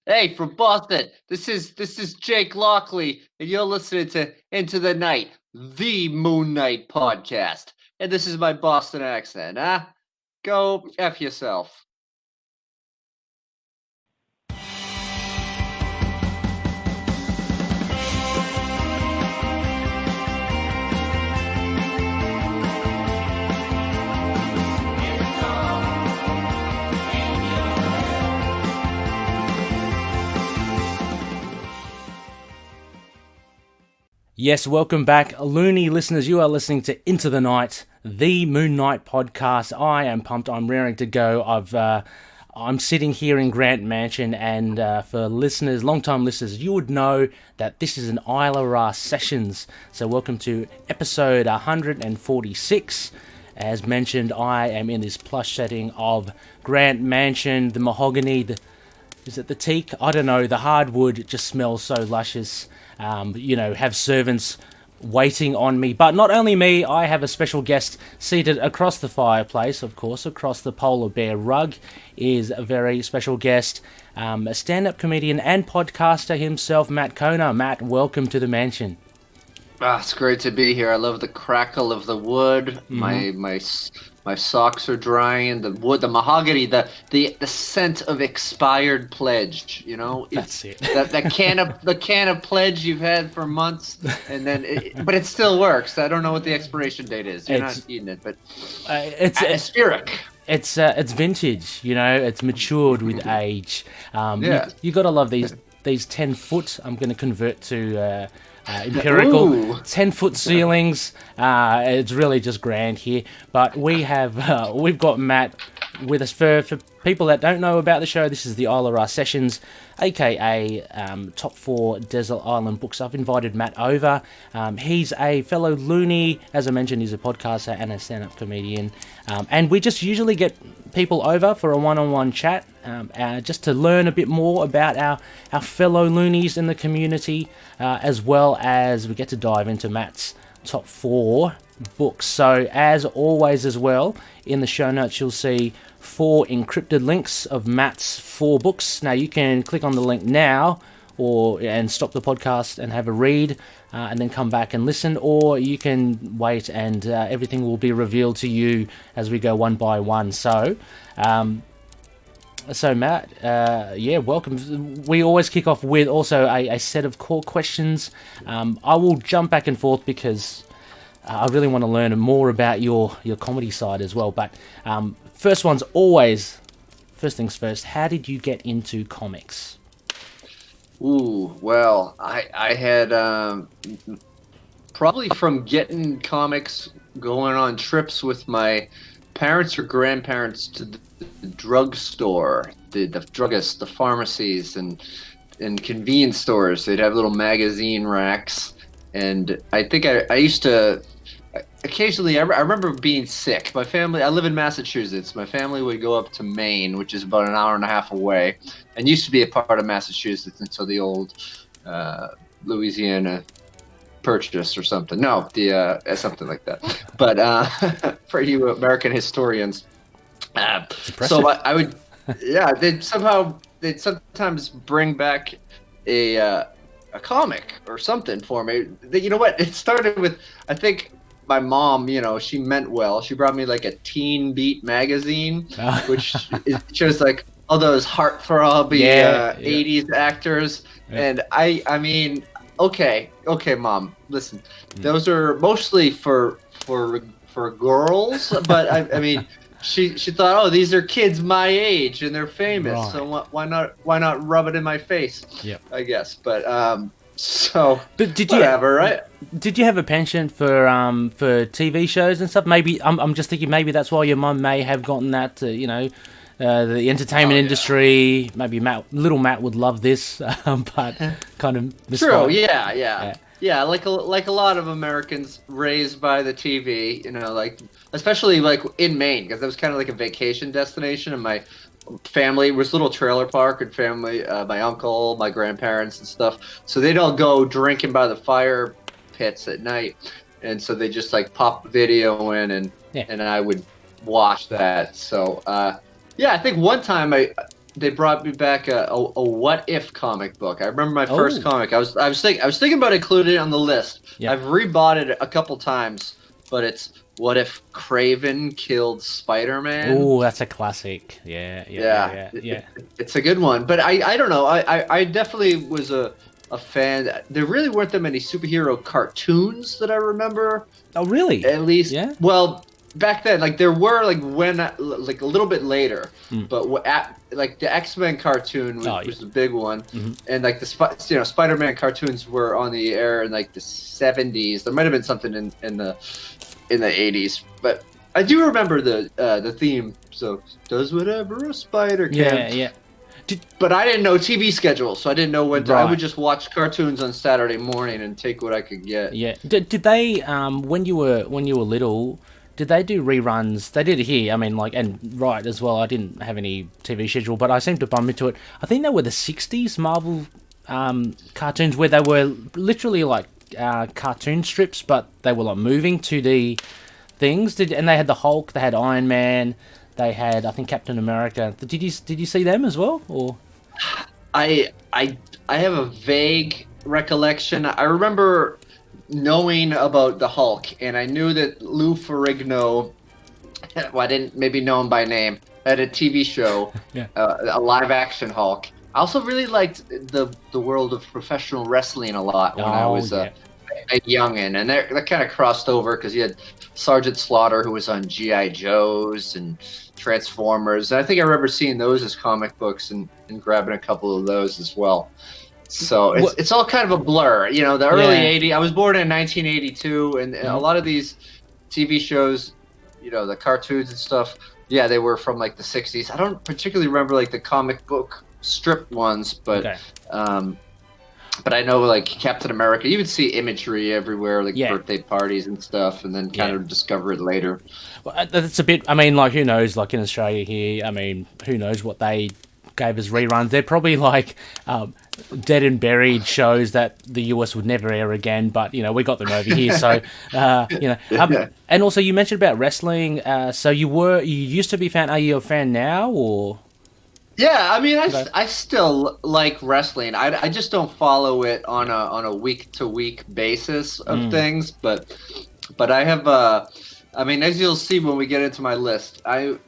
Hey, from Boston. This is Jake Lockley, and you're listening to Into the Night, the Moon Knight podcast. And this is my Boston accent, huh? Go F yourself. Yes, welcome back, Loony listeners. You are listening to Into the Night, the Moon Knight podcast. I am pumped. I'm raring to go. I'm sitting here in Grant Mansion, and for listeners, long-time listeners, you would know that this is an ISLA RA Sessions. So welcome to episode 146. As mentioned, I am in this plush setting of Grant Mansion, the mahogany, is it the teak? I don't know. The hardwood just smells so luscious. Have servants waiting on me. But not only me, I have a special guest seated across the fireplace, of course, across the polar bear rug is a very special guest, a stand-up comedian and podcaster himself, Matt Kona. Matt, welcome to the mansion. It's great to be here. I love the crackle of the wood. My socks are drying. The wood, the mahogany, the scent of expired pledge. You know, That's it. that can of pledge you've had for months, and but it still works. I don't know what the expiration date is. You're not eating it, but It's atmospheric. It's vintage. You know, it's matured with age. Yeah. You gotta love these 10-foot. I'm going to convert to empirical. Ooh. 10-foot ceilings. It's really just grand here. But we've got Matt with us. For people that don't know about the show, this is the ISLA RA Sessions, aka Top 4 Desert Island Books. I've invited Matt over. He's a fellow loony. As I mentioned, he's a podcaster and a stand-up comedian. And we just usually get people over for a one-on-one chat, just to learn a bit more about our fellow loonies in the community, as well as we get to dive into Matt's top 4 books. So as always as well, in the show notes you'll see 4 encrypted links of Matt's 4 books. Now you can click on the link now and stop the podcast and have a read, and then come back and listen, or you can wait and everything will be revealed to you as we go one by one. So Matt, welcome. We always kick off with also a set of core questions. I will jump back and forth because I really want to learn more about your comedy side as well. But first things first, how did you get into comics? Ooh, well, I had probably from getting comics, going on trips with my parents or grandparents to the drugstore, the druggists, the pharmacies, and convenience stores. They'd have little magazine racks, and I think I used to occasionally. I remember being sick. My family. I live in Massachusetts. My family would go up to Maine, which is about an hour and a half away, and used to be a part of Massachusetts until the old Louisiana Purchase or something. No, something like that. But for you American historians, so I would, yeah, they'd sometimes bring back a comic or something for me. You know what? It started with, I think my mom, she meant well. She brought me like a Teen Beat magazine, which shows like all those heartthrob 80s actors. Yeah. And I mean, okay, Mom, listen, those are mostly for girls, but I mean, she thought, oh, these are kids my age and they're famous, right. So why not rub it in my face? Yeah, I guess. But but did whatever, right? Did you have a penchant for TV shows and stuff? Maybe I'm just thinking maybe that's why your mum may have gotten that, the entertainment industry. Maybe little Matt would love this, but kind of true. Yeah. Like a lot of Americans raised by the TV, like especially like in Maine, because that was kind of like a vacation destination, and my family was a little trailer park, and family, my uncle, my grandparents, and stuff. So they'd all go drinking by the fire pits at night, and so they just like pop video in, and I would watch that. So. Yeah, I think one time they brought me back a What If comic book. I remember my first comic. I was thinking about including it on the list. Yep. I've rebought it a couple times, but it's What If Kraven Killed Spider-Man? Oh, that's a classic. Yeah. It's a good one, but I don't know. I definitely was a fan. There really weren't that many superhero cartoons that I remember. Oh, really? At least, yeah. Well, back then, like there were like like a little bit later, but like the X-Men cartoon was the big one, and like the Spider-Man cartoons were on the air in like the 70s. There might have been something in the 80s, but I do remember the theme. So does whatever a spider can. Yeah. But I didn't know TV schedule, so I didn't know when to. I would just watch cartoons on Saturday morning and take what I could get. Yeah. Did they when you were little? Did they do reruns? They did it here. I mean, like, and right as well. I didn't have any TV schedule, but I seemed to bump into it. I think they were the '60s Marvel cartoons where they were literally like cartoon strips, but they were like moving to the things. And they had the Hulk, they had Iron Man, they had I think Captain America. Did you see them as well? Or I have a vague recollection. I remember knowing about the Hulk, and I knew that Lou Ferrigno, well, I didn't maybe know him by name, had a TV show, a live-action Hulk. I also really liked the world of professional wrestling a lot when I was a youngin', and that kind of crossed over because you had Sergeant Slaughter, who was on G.I. Joes and Transformers, and I think I remember seeing those as comic books and grabbing a couple of those as well. So it's all kind of a blur, you know. The early '80s. I was born in 1982, and a lot of these TV shows, you know, the cartoons and stuff. Yeah, they were from like the '60s. I don't particularly remember like the comic book strip ones, but but I know like Captain America. You would see imagery everywhere, like birthday parties and stuff, and then kind of discover it later. Well, that's a bit. I mean, like who knows? Like in Australia here, I mean, who knows what they gave as reruns? They're probably like dead and buried shows that the US would never air again, but you know we got them over here, so you know. And also you mentioned about wrestling. So you used to be a fan. Are you a fan now, or? Yeah, I mean, I still like wrestling. I just don't follow it on a week to week basis of things, but I have I mean, as you'll see when we get into my list, I'm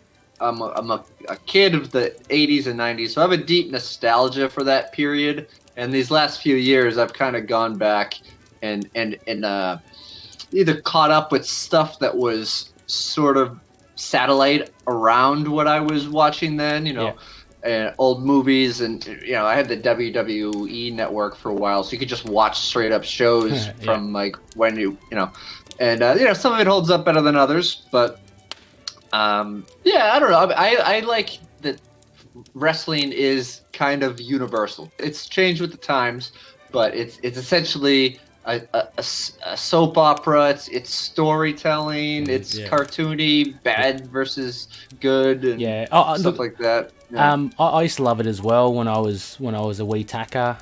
a kid of the 80s and 90s, so I have a deep nostalgia for that period. And these last few years, I've kind of gone back and either caught up with stuff that was sort of satellite around what I was watching then, you know, and old movies. And, you know, I had the WWE network for a while, so you could just watch straight up shows from like when you know, and, you know, some of it holds up better than others, but yeah, I don't know. I like that wrestling is kind of universal. It's changed with the times, but it's essentially a soap opera. It's storytelling. It's cartoony, bad versus good, and stuff like that. Yeah. I used to love it as well when I was a wee tacker,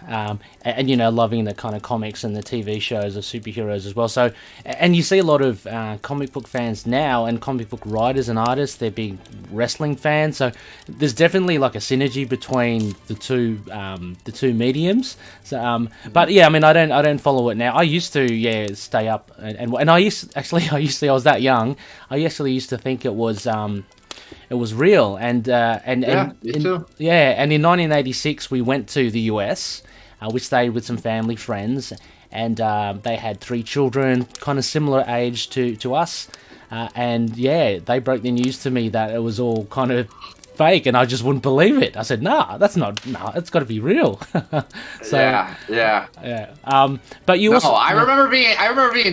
and you know, loving the kind of comics and the TV shows of superheroes as well. So, and you see a lot of comic book fans now, and comic book writers and artists, they're big wrestling fans. So there's definitely like a synergy between the two mediums. So, but yeah, I mean, I don't follow it now. I used to stay up, and I used to, I was that young. I actually used to think it was real, and me too. And in 1986 we went to the US. We stayed with some family friends, and they had 3 children, kind of similar age to us, and they broke the news to me that it was all kind of fake, and I just wouldn't believe it. I said, it's got to be real. So but you also I remember being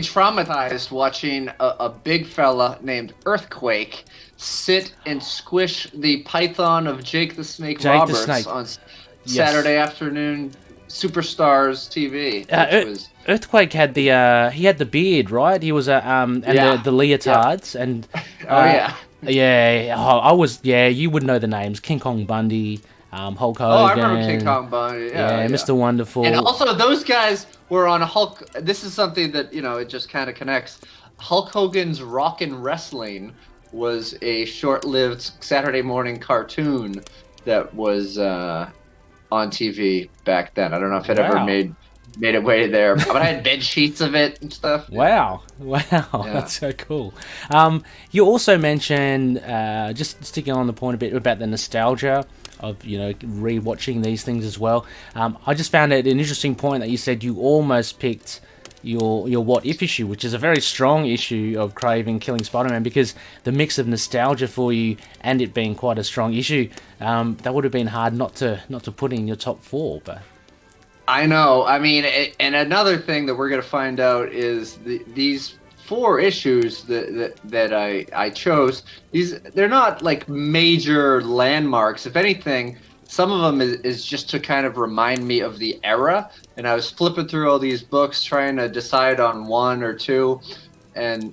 traumatized watching a big fella named Earthquake sit and squish the python of Jake the Snake Roberts on Saturday afternoon Superstars TV. Earthquake had the beard, right? He was the leotards and you would know the names: King Kong Bundy, Hulk Hogan. Oh, I remember King Kong Bundy. Mr. Wonderful. And also, those guys were on Hulk. This is something that, you know, it just kind of connects. Hulk Hogan's Rockin' Wrestling was a short-lived Saturday morning cartoon that was on TV back then. I don't know if it ever Wow. made it way there, but I had bed sheets of it and stuff. Wow, wow, Yeah. that's so cool. You also mentioned, just sticking on the point a bit about the nostalgia of, you know, re-watching these things as well. I just found it an interesting point that you said you almost picked your what if issue, which is a very strong issue of Craven killing Spider-Man, because the mix of nostalgia for you and it being quite a strong issue, that would have been hard not to put in your top 4, but. I know. I mean, and another thing that we're going to find out is these 4 issues that I chose. They're not like major landmarks. If anything, some of them is just to kind of remind me of the era. And I was flipping through all these books trying to decide on 1 or 2, and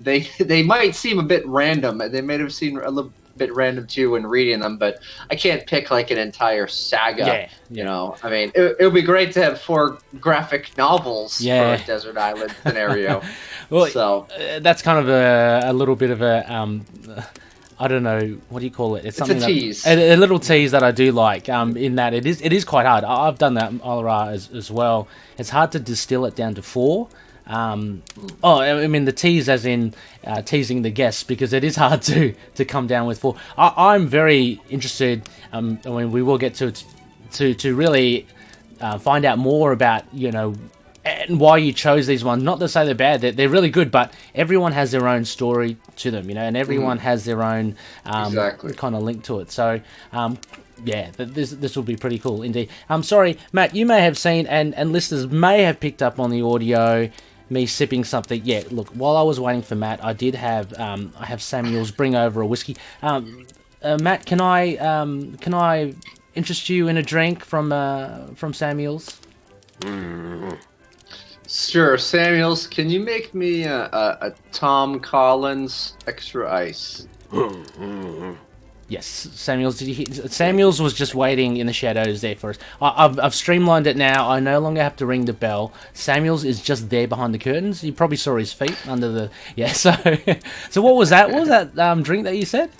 they might seem a bit random. They might have seemed a little bit random too when reading them, but I can't pick like an entire saga. Yeah. You know, I mean, it would be great to have 4 graphic novels for a desert island scenario. Well, so that's kind of a little bit of a I don't know, what do you call it? It's something a tease. A little tease that I do like. In that it is quite hard. I've done that ISLA RA as well. It's hard to distill it down to 4. I mean the tease as in teasing the guests, because it is hard to come down with 4. I'm very interested. I mean, we will get to really find out more about, you know, and why you chose these ones. Not to say they're bad; they're really good. But everyone has their own story to them, you know, and everyone has their own exactly. kind of link to it. So. Yeah, this will be pretty cool indeed. I'm sorry, Matt, you may have seen, and listeners may have picked up on the audio, me sipping something. Yeah, look, while I was waiting for Matt, I did have I have Samuel's bring over a whiskey. Matt, can I interest you in a drink from Samuel's? Sure, Samuels. Can you make me a Tom Collins extra ice? Yes, Samuel's. Did you hear? Samuel's was just waiting in the shadows there for us. I've streamlined it now. I no longer have to ring the bell. Samuel's is just there behind the curtains. You probably saw his feet under the. Yeah. So what was that? What was that drink that you said?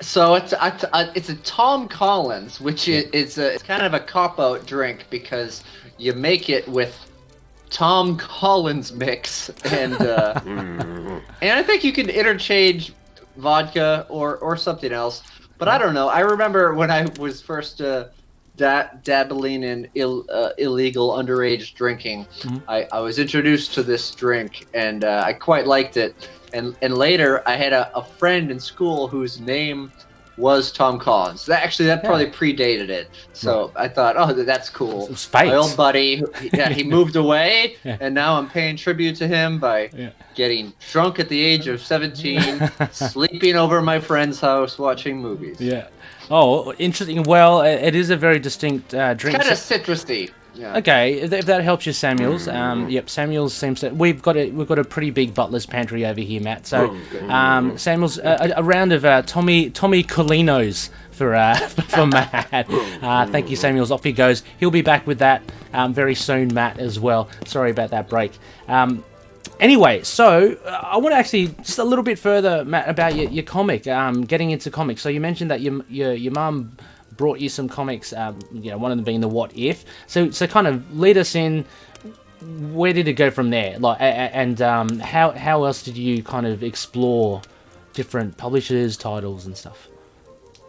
So it's a Tom Collins, which it's kind of a cop-out drink because you make it with Tom Collins mix and and I think you can interchange vodka or something else, but I don't know. I remember when I was first dabbling in illegal underage drinking, I was introduced to this drink and I quite liked it. And later I had a friend in school whose name was Tom Collins. That probably predated it. So I thought, oh, that's cool. My old buddy, he moved away, and now I'm paying tribute to him by getting drunk at the age of 17, sleeping over at my friend's house, watching movies. Yeah. Oh, interesting. Well, it is a very distinct drink. It's kind of citrusy. Yeah. Okay, if that helps you, Samuel's. Yep, Samuel's seems to. We've got a pretty big butler's pantry over here, Matt. So, Samuel's a round of Tommy Colinos for Matt. Thank you, Samuel's. Off he goes. He'll be back with that very soon, Matt, as well. Sorry about that break. Anyway, so I want to actually just a little bit further, Matt, about your comic. Getting into comics. So you mentioned that your mum brought you some comics, one of them being the What If. So kind of lead us in. Where did it go from there? Like, and how else did you kind of explore different publishers, titles, and stuff?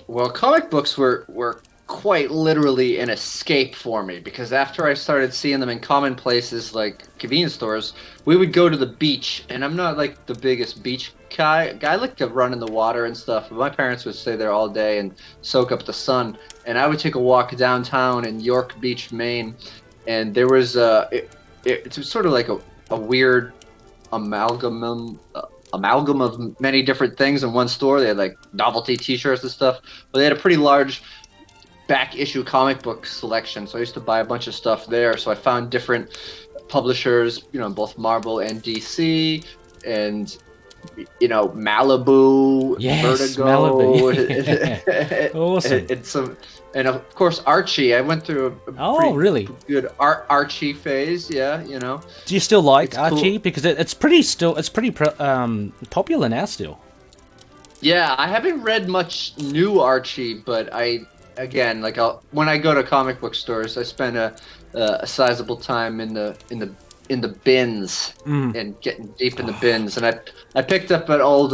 Well, comic books were quite literally an escape for me, because after I started seeing them in common places like convenience stores, we would go to the beach, and I'm not like the biggest beach guy. I like to run in the water and stuff, but my parents would stay there all day and soak up the sun, and I would take a walk downtown in York Beach, Maine, and there was it's sort of like a weird amalgam of many different things in one store. They had like novelty t-shirts and stuff, but they had a pretty large back issue comic book selection, so I used to buy a bunch of stuff there. So I found different publishers, both Marvel and DC, and Malibu, Vertigo, Malibu. Awesome. And of course Archie. I went through a really good Archie phase. Yeah, Do you still like it's Archie? Cool. Because it's pretty popular now still. Yeah, I haven't read much new Archie, but again, like when I go to comic book stores, I spend a sizable time in the bins and getting deep in the bins, and I picked up an old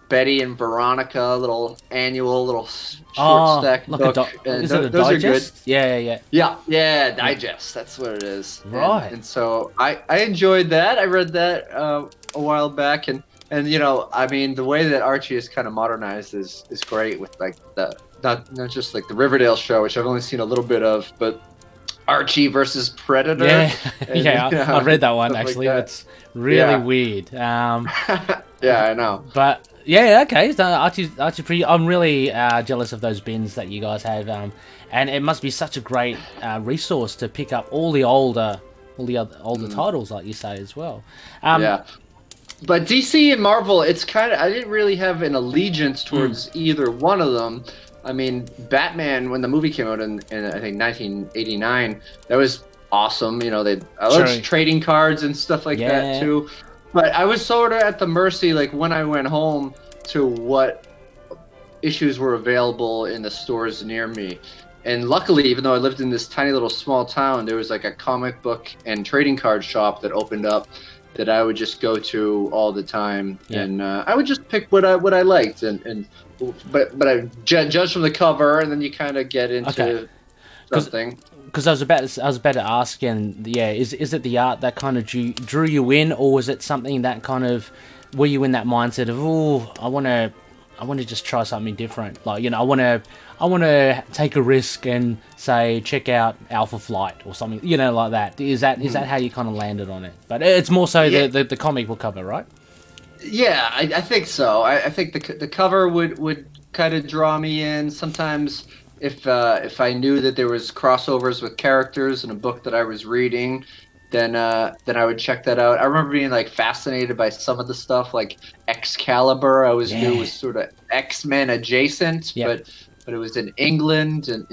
Betty and Veronica little short stack like book. is it a those digest? are good. Yeah, digest. That's what it is. Right. And so I enjoyed that. I read that a while back, and I mean, the way that Archie is kind of modernized is great with like the not just like the Riverdale show, which I've only seen a little bit of, but Archie versus Predator. Yeah, and, yeah, I've read that one actually. Like that. It's really weird. Yeah, I know. But yeah, okay. So Archie's pretty. I'm really jealous of those bins that you guys have, and it must be such a great resource to pick up all the older titles, like you say as well. Yeah. But DC and Marvel, it's kind of, I didn't really have an allegiance towards either one of them. I mean, Batman, when the movie came out in I think 1989, that was awesome. I loved trading cards and stuff like that too. But I was sort of at the mercy, like when I went home, to what issues were available in the stores near me. And luckily, even though I lived in this tiny little small town, there was like a comic book and trading card shop that opened up that I would just go to all the time, and I would just pick what I liked, but I judge from the cover, and then you kind of get into something. Because I was about to ask, and is it the art that kind of drew you in, or was it something that kind of, were you in that mindset of, I want to just try something different, like I want to take a risk and say check out Alpha Flight or something, like that. Is that how you kind of landed on it? But it's more so the comic book cover, right? Yeah, I think so. I think the cover would kind of draw me in. Sometimes if I knew that there was crossovers with characters in a book that I was reading, then I would check that out. I remember being like fascinated by some of the stuff, like Excalibur. I always knew was sort of X-Men adjacent, but it was in England, and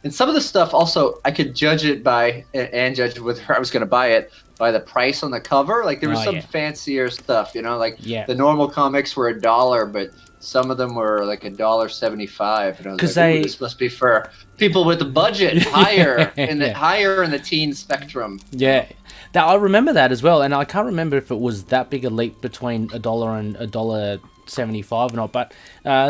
and some of the stuff also I could judge it by, and judge whether I was going to buy it by the price on the cover. Like there was some fancier stuff, like the normal comics were $1, but some of them were like $1.75, and I was like, this must be for people with a budget higher in the teen spectrum. Yeah. Now, I remember that as well, and I can't remember if it was that big a leap between $1 and $1.75 or not. But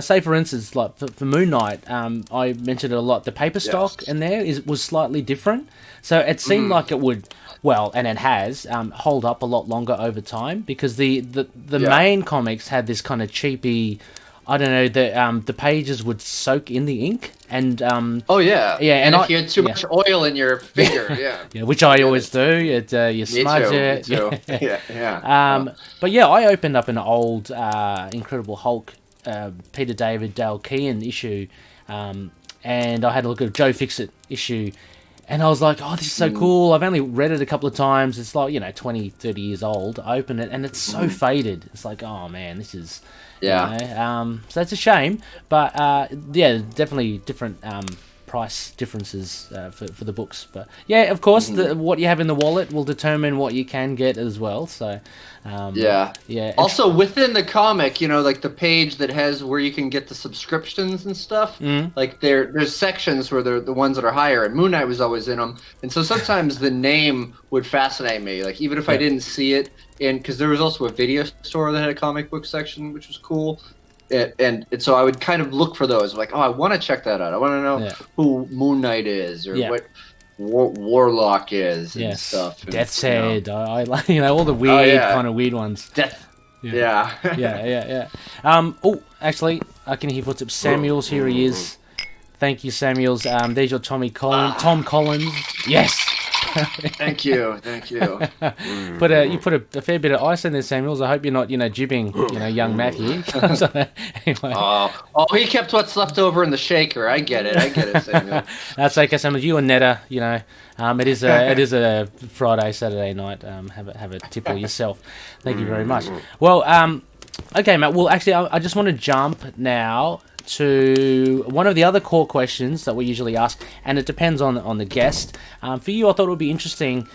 say for instance, like for Moon Knight, I mentioned it a lot. The paper stock in there was slightly different, so it seemed like it would, and it has hold up a lot longer over time, because the main comics had this kind of cheapy, I don't know, the pages would soak in the ink, and and if you had too much oil in your finger, which I always do, you smudge it. But I opened up an old Incredible Hulk, Peter David, Dale Keown issue, and I had a look at Joe Fixit issue, and I was like, oh, this is so cool. I've only read it a couple of times. It's like 20, 30 years old. I open it and it's so faded. It's like, oh man, this is so it's a shame, but definitely different price differences for the books. But of course, what you have in the wallet will determine what you can get as well. So also within the comic, like the page that has where you can get the subscriptions and stuff, like there's sections where they're the ones that are higher, and Moon Knight was always in them, and so sometimes the name would fascinate me, like even if I didn't see it because there was also a video store that had a comic book section, which was cool. And so I would kind of look for those, like, oh, I want to check that out. I want to know who Moon Knight is, or what Warlock is, and stuff. And, Death's Head, I like, all the weird kind of weird ones. Yeah. Actually, I can hear footsteps. Samuels, here he is. Thank you, Samuels. There's your Tom Collins. Yes. Thank you. But you put a fair bit of ice in there, Samuels. I hope you're not, jibbing, young Matt here. So, anyway. Oh, he kept what's left over in the shaker. I get it, Samuel. That's okay, Samuel. You and Netta, it is a Friday, Saturday night. Have a tipple yourself. Thank you very much. Well, okay, Matt. Well, actually, I just want to jump now to one of the other core questions that we usually ask, and it depends on the guest. For you, I thought it would be interesting.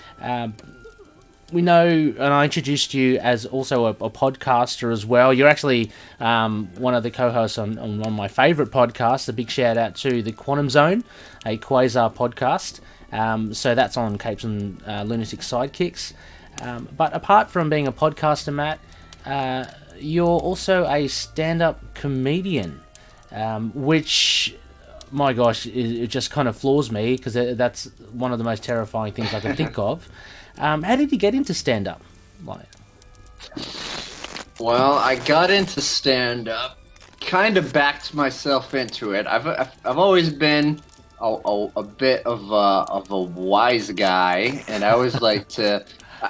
we know, and I introduced you as also a podcaster as well. You're actually one of the co-hosts on one of my favourite podcasts. A big shout out to the Quantum Zone, a Quasar podcast. So that's on Capes and Lunatic Sidekicks. But apart from being a podcaster, Matt, you're also a stand-up comedian, which, my gosh, it just kind of floors me, because that's one of the most terrifying things I can think of. How did you get into stand-up? Well, I got into stand-up, kind of backed myself into it. I've always been a bit of a wise guy, and I always like to.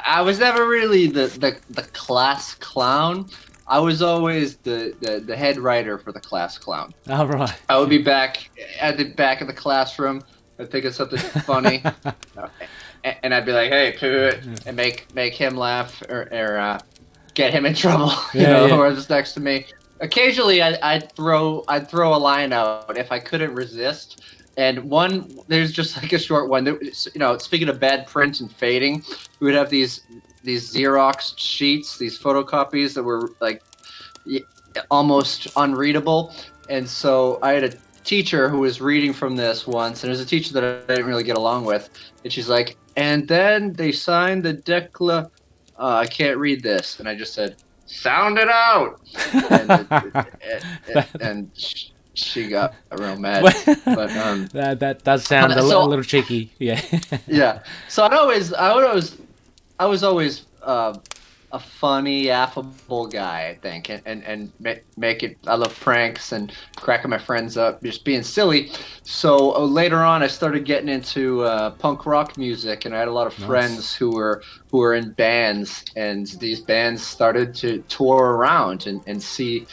I was never really the class clown. I was always the head writer for the class clown. Oh, right. I would be back at the back of the classroom. I'd think of something funny, and I'd be like, "Hey, pivot," and make him laugh or get him in trouble. Whoever's next to me. Occasionally, I'd throw a line out if I couldn't resist. And there's just like a short one. Speaking of bad print and fading, we would have these Xerox sheets, these photocopies that were like almost unreadable. And so I had a teacher who was reading from this once, and it was a teacher that I didn't really get along with. And she's like, and then they signed the I can't read this. And I just said, sound it out. And she got real mad. But that does sound a little cheeky. Yeah. Yeah. So I was always a funny, affable guy, I think, and make it. I love pranks and cracking my friends up, just being silly. So later on, I started getting into punk rock music, and I had a lot of friends who were in bands, and these bands started to tour around and see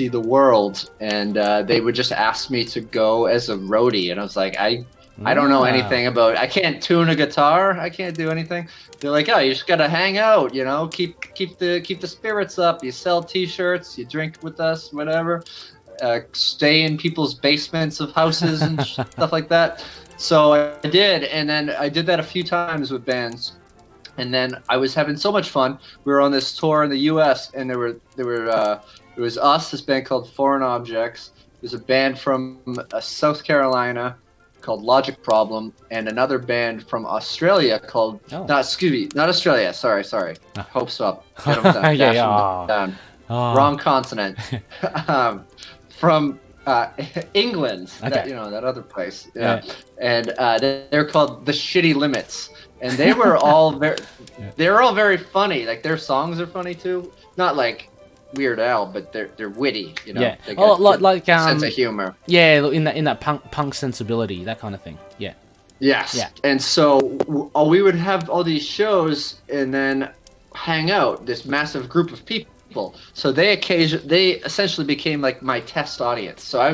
the world, and they would just ask me to go as a roadie, and I was like, I don't know anything about. I can't tune a guitar. I can't do anything. They're like, oh, you just gotta hang out, keep the spirits up. You sell T-shirts, you drink with us, whatever. Stay in people's basements of houses and stuff like that. So I did, and then I did that a few times with bands. And then I was having so much fun. We were on this tour in the U.S. and there was us, this band called Foreign Objects. There's a band from South Carolina called Logic Problem, and another band from Australia called not Australia. Sorry. Hopes up. Get them down. Down. Wrong continent. From England. Okay. That other place. Yeah. And they're called The Shitty Limits, and they were all very funny. Like their songs are funny too. Not like Weird Al, but they're witty, Yeah. They got like sense of humor. Yeah, in that punk sensibility, that kind of thing. Yeah. Yes. Yeah. And so we would have all these shows and then hang out, this massive group of people. So they essentially became like my test audience. So I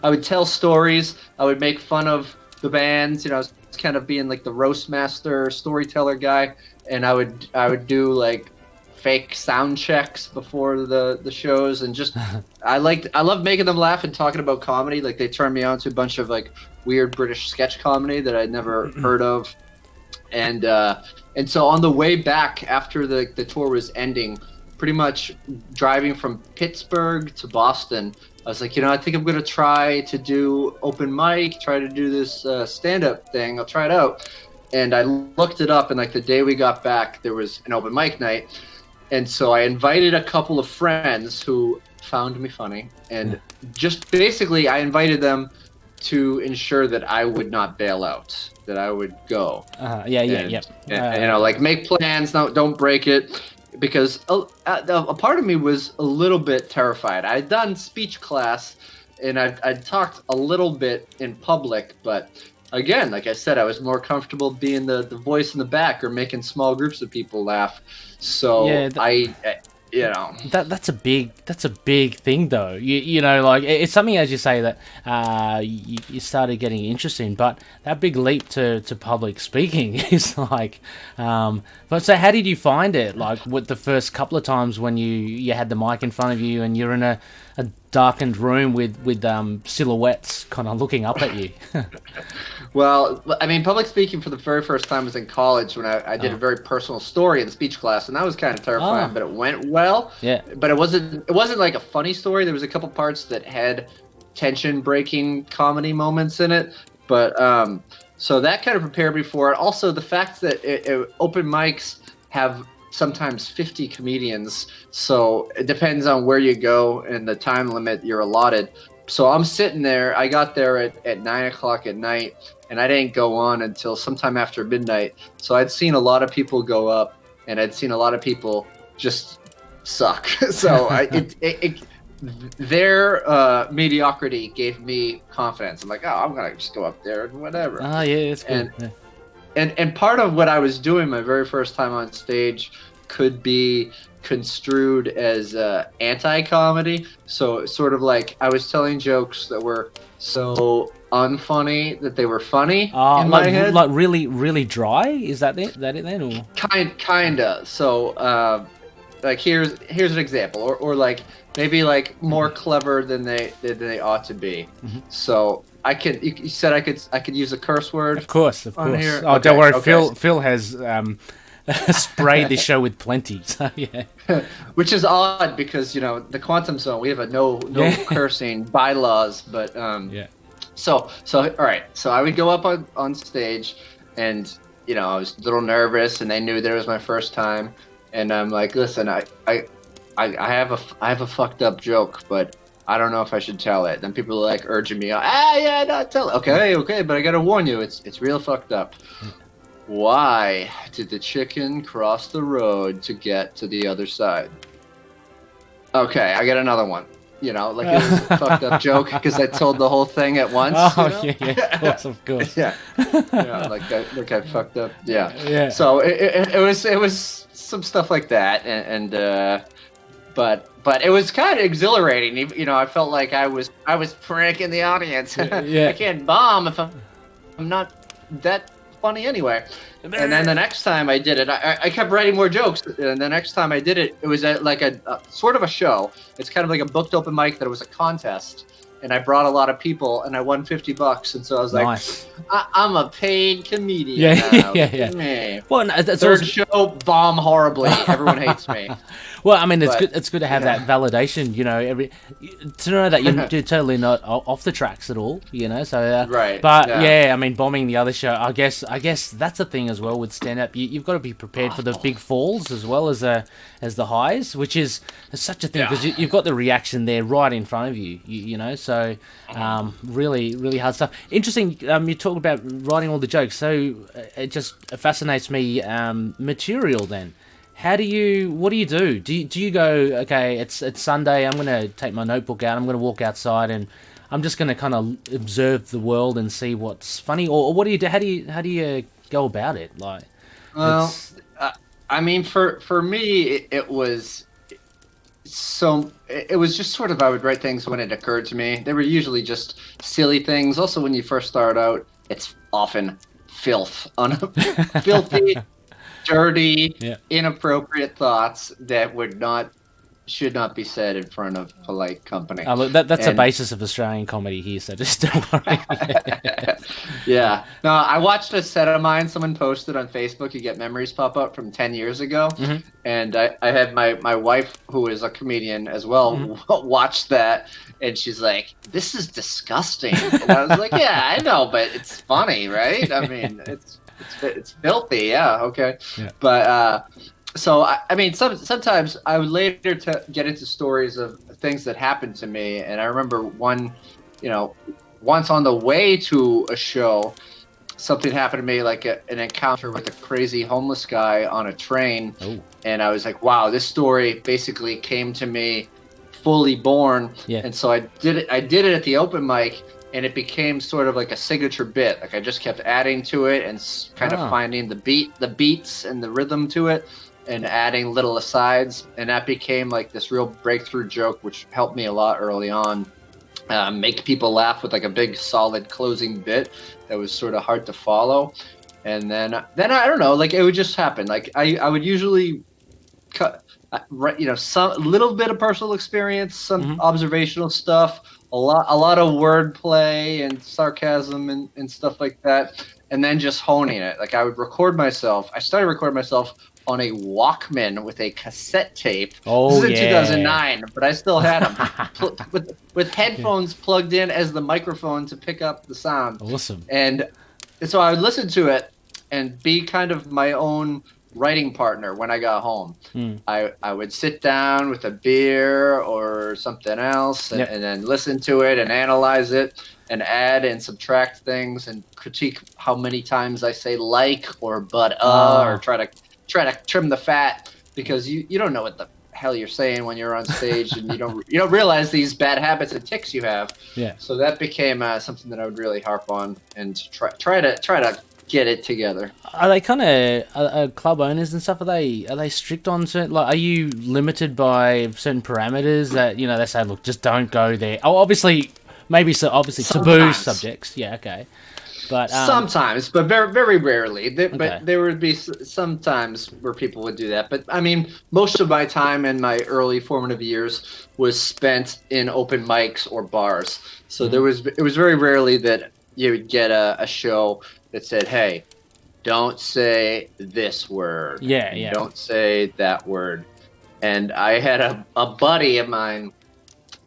would tell stories, I would make fun of the bands, I was kind of being like the roast master, storyteller guy, and I would do like fake sound checks before the shows, and just I love making them laugh and talking about comedy. Like they turned me on to a bunch of like weird British sketch comedy that I'd never heard of, and so on the way back after the tour was ending, pretty much driving from Pittsburgh to Boston, I was like, I think I'm gonna try to do open mic, try to do this stand-up thing. I'll try it out. And I looked it up, and like the day we got back, there was an open mic night. And so I invited a couple of friends who found me funny, and just basically I invited them to ensure that I would not bail out, that I would go. Like make plans, don't break it, because a part of me was a little bit terrified. I'd done speech class, and I'd talked a little bit in public, but again, like I said, I was more comfortable being the voice in the back or making small groups of people laugh. So that's a big thing though. Like it's something, as you say, that you started getting interested in, but that big leap to public speaking is like. But so how did you find it? Like with the first couple of times when you had the mic in front of you and you're in a darkened room with silhouettes kind of looking up at you. Well, I mean, public speaking for the very first time was in college when I did a very personal story in speech class, and that was kind of terrifying, but it went well. Yeah. But it wasn't like a funny story. There was a couple parts that had tension-breaking comedy moments in it, but so that kind of prepared me for it. Also, the fact that open mics have sometimes 50 comedians, so it depends on where you go and the time limit you're allotted. So I'm sitting there. I got there at 9 o'clock at night, and I didn't go on until sometime after midnight. So I'd seen a lot of people go up, and I'd seen a lot of people just suck. So their mediocrity gave me confidence. I'm like, oh, I'm gonna just go up there and whatever. Oh yeah, it's good. And part of what I was doing my very first time on stage could be construed as anti-comedy. So sort of like I was telling jokes that were so unfunny that they were funny in my head. Like really, really dry? Is that it then? Or? Kinda. So like here's an example, or like maybe like more clever than they ought to be. Mm-hmm. So you said I could use a curse word. Of course. Here? Oh, okay, don't worry. Okay. Phil has sprayed the show with plenty. So yeah. Which is odd because the Quantum Zone, we have a no cursing bylaws, but yeah. So all right. So I would go up on stage, and I was a little nervous, and they knew that it was my first time, and I'm like, listen, I have a fucked up joke, but I don't know if I should tell it. Then people are like urging me, yeah, no, tell it. Okay, but I gotta warn you, it's real fucked up. Why did the chicken cross the road to get to the other side? Okay, I got another one. Like it was a fucked up joke because I told the whole thing at once. Oh yeah, of course. Yeah, like I fucked up. Yeah. So it was some stuff like that, and but it was kind of exhilarating. I felt like I was pranking the audience. Yeah. I can't bomb if I'm not that funny anyway. And then the next time I did it, I kept writing more jokes. And the next time I did it, it was like a sort of a show. It's kind of like a booked open mic that it was a contest. And I brought a lot of people, and I won $50. And so I was like, nice. I'm a paid comedian now. Yeah. Well, that's third show, bomb horribly. Everyone hates me. Well, I mean, it's good to have that validation, to know that you're totally not off the tracks at all, So right. But yeah, I mean, bombing the other show, I guess that's the thing as well with stand up. You've got to be prepared for the big falls as well as the highs, which is such a thing because you've got the reaction there right in front of you, So really, really hard stuff. Interesting. You talk about writing all the jokes, so it just fascinates me. Material then. What do you do? Do you go, okay, it's Sunday, I'm going to take my notebook out, I'm going to walk outside, and I'm just going to kind of observe the world and see what's funny? Or what do you do? How do you go about it? Like, well, I mean, for me, it was just sort of, I would write things when it occurred to me. They were usually just silly things. Also, when you first start out, it's often filthy, dirty, inappropriate thoughts that should not be said in front of polite company. Look, that's the basis of Australian comedy here, so just don't worry. Yeah. No, I watched a set of mine someone posted on Facebook. You get memories pop up from 10 years ago. Mm-hmm. And I had my wife, who is a comedian as well, watch that. And she's like, this is disgusting. And I was like, yeah, I know, but it's funny, right? I mean, it's filthy. Yeah. Okay. Yeah. But, so, I mean, sometimes I would later get into stories of things that happened to me. And I remember once on the way to a show, something happened to me, like an encounter with a crazy homeless guy on a train. Oh. And I was like, wow, this story basically came to me fully born. Yeah. And so I did it at the open mic, and it became sort of like a signature bit. Like I just kept adding to it and kind of finding the beats and the rhythm to it, and adding little asides, and that became like this real breakthrough joke, which helped me a lot early on. Make people laugh with like a big solid closing bit that was sort of hard to follow. And then I don't know, like it would just happen. Like I would usually cut, some little bit of personal experience, some observational stuff, a lot of wordplay and sarcasm and stuff like that, and then just honing it. Like I would record myself. I started recording myself on a Walkman with a cassette tape. Oh, this is in yeah. 2009, but I still had them with headphones plugged in as the microphone to pick up the sound. Awesome. And so I would listen to it and be kind of my own writing partner when I got home. I would sit down with a beer or something else and then listen to it and analyze it and add and subtract things and critique how many times I say like or but or try to trim the fat, because you don't know what the hell you're saying when you're on stage and you don't realize these bad habits and tics you have. So that became something that I would really harp on and try to get it together. Are they kind of club owners and stuff? Are they strict on certain? Like, are you limited by certain parameters that they say, look, just don't go there? Oh, obviously taboo subjects. Yeah, okay. But sometimes, but very, very rarely. But there would be some times where people would do that. But I mean, most of my time in my early formative years was spent in open mics or bars. So it was very rarely that you would get a show that said, "Hey, don't say this word. Don't say that word." And I had a buddy of mine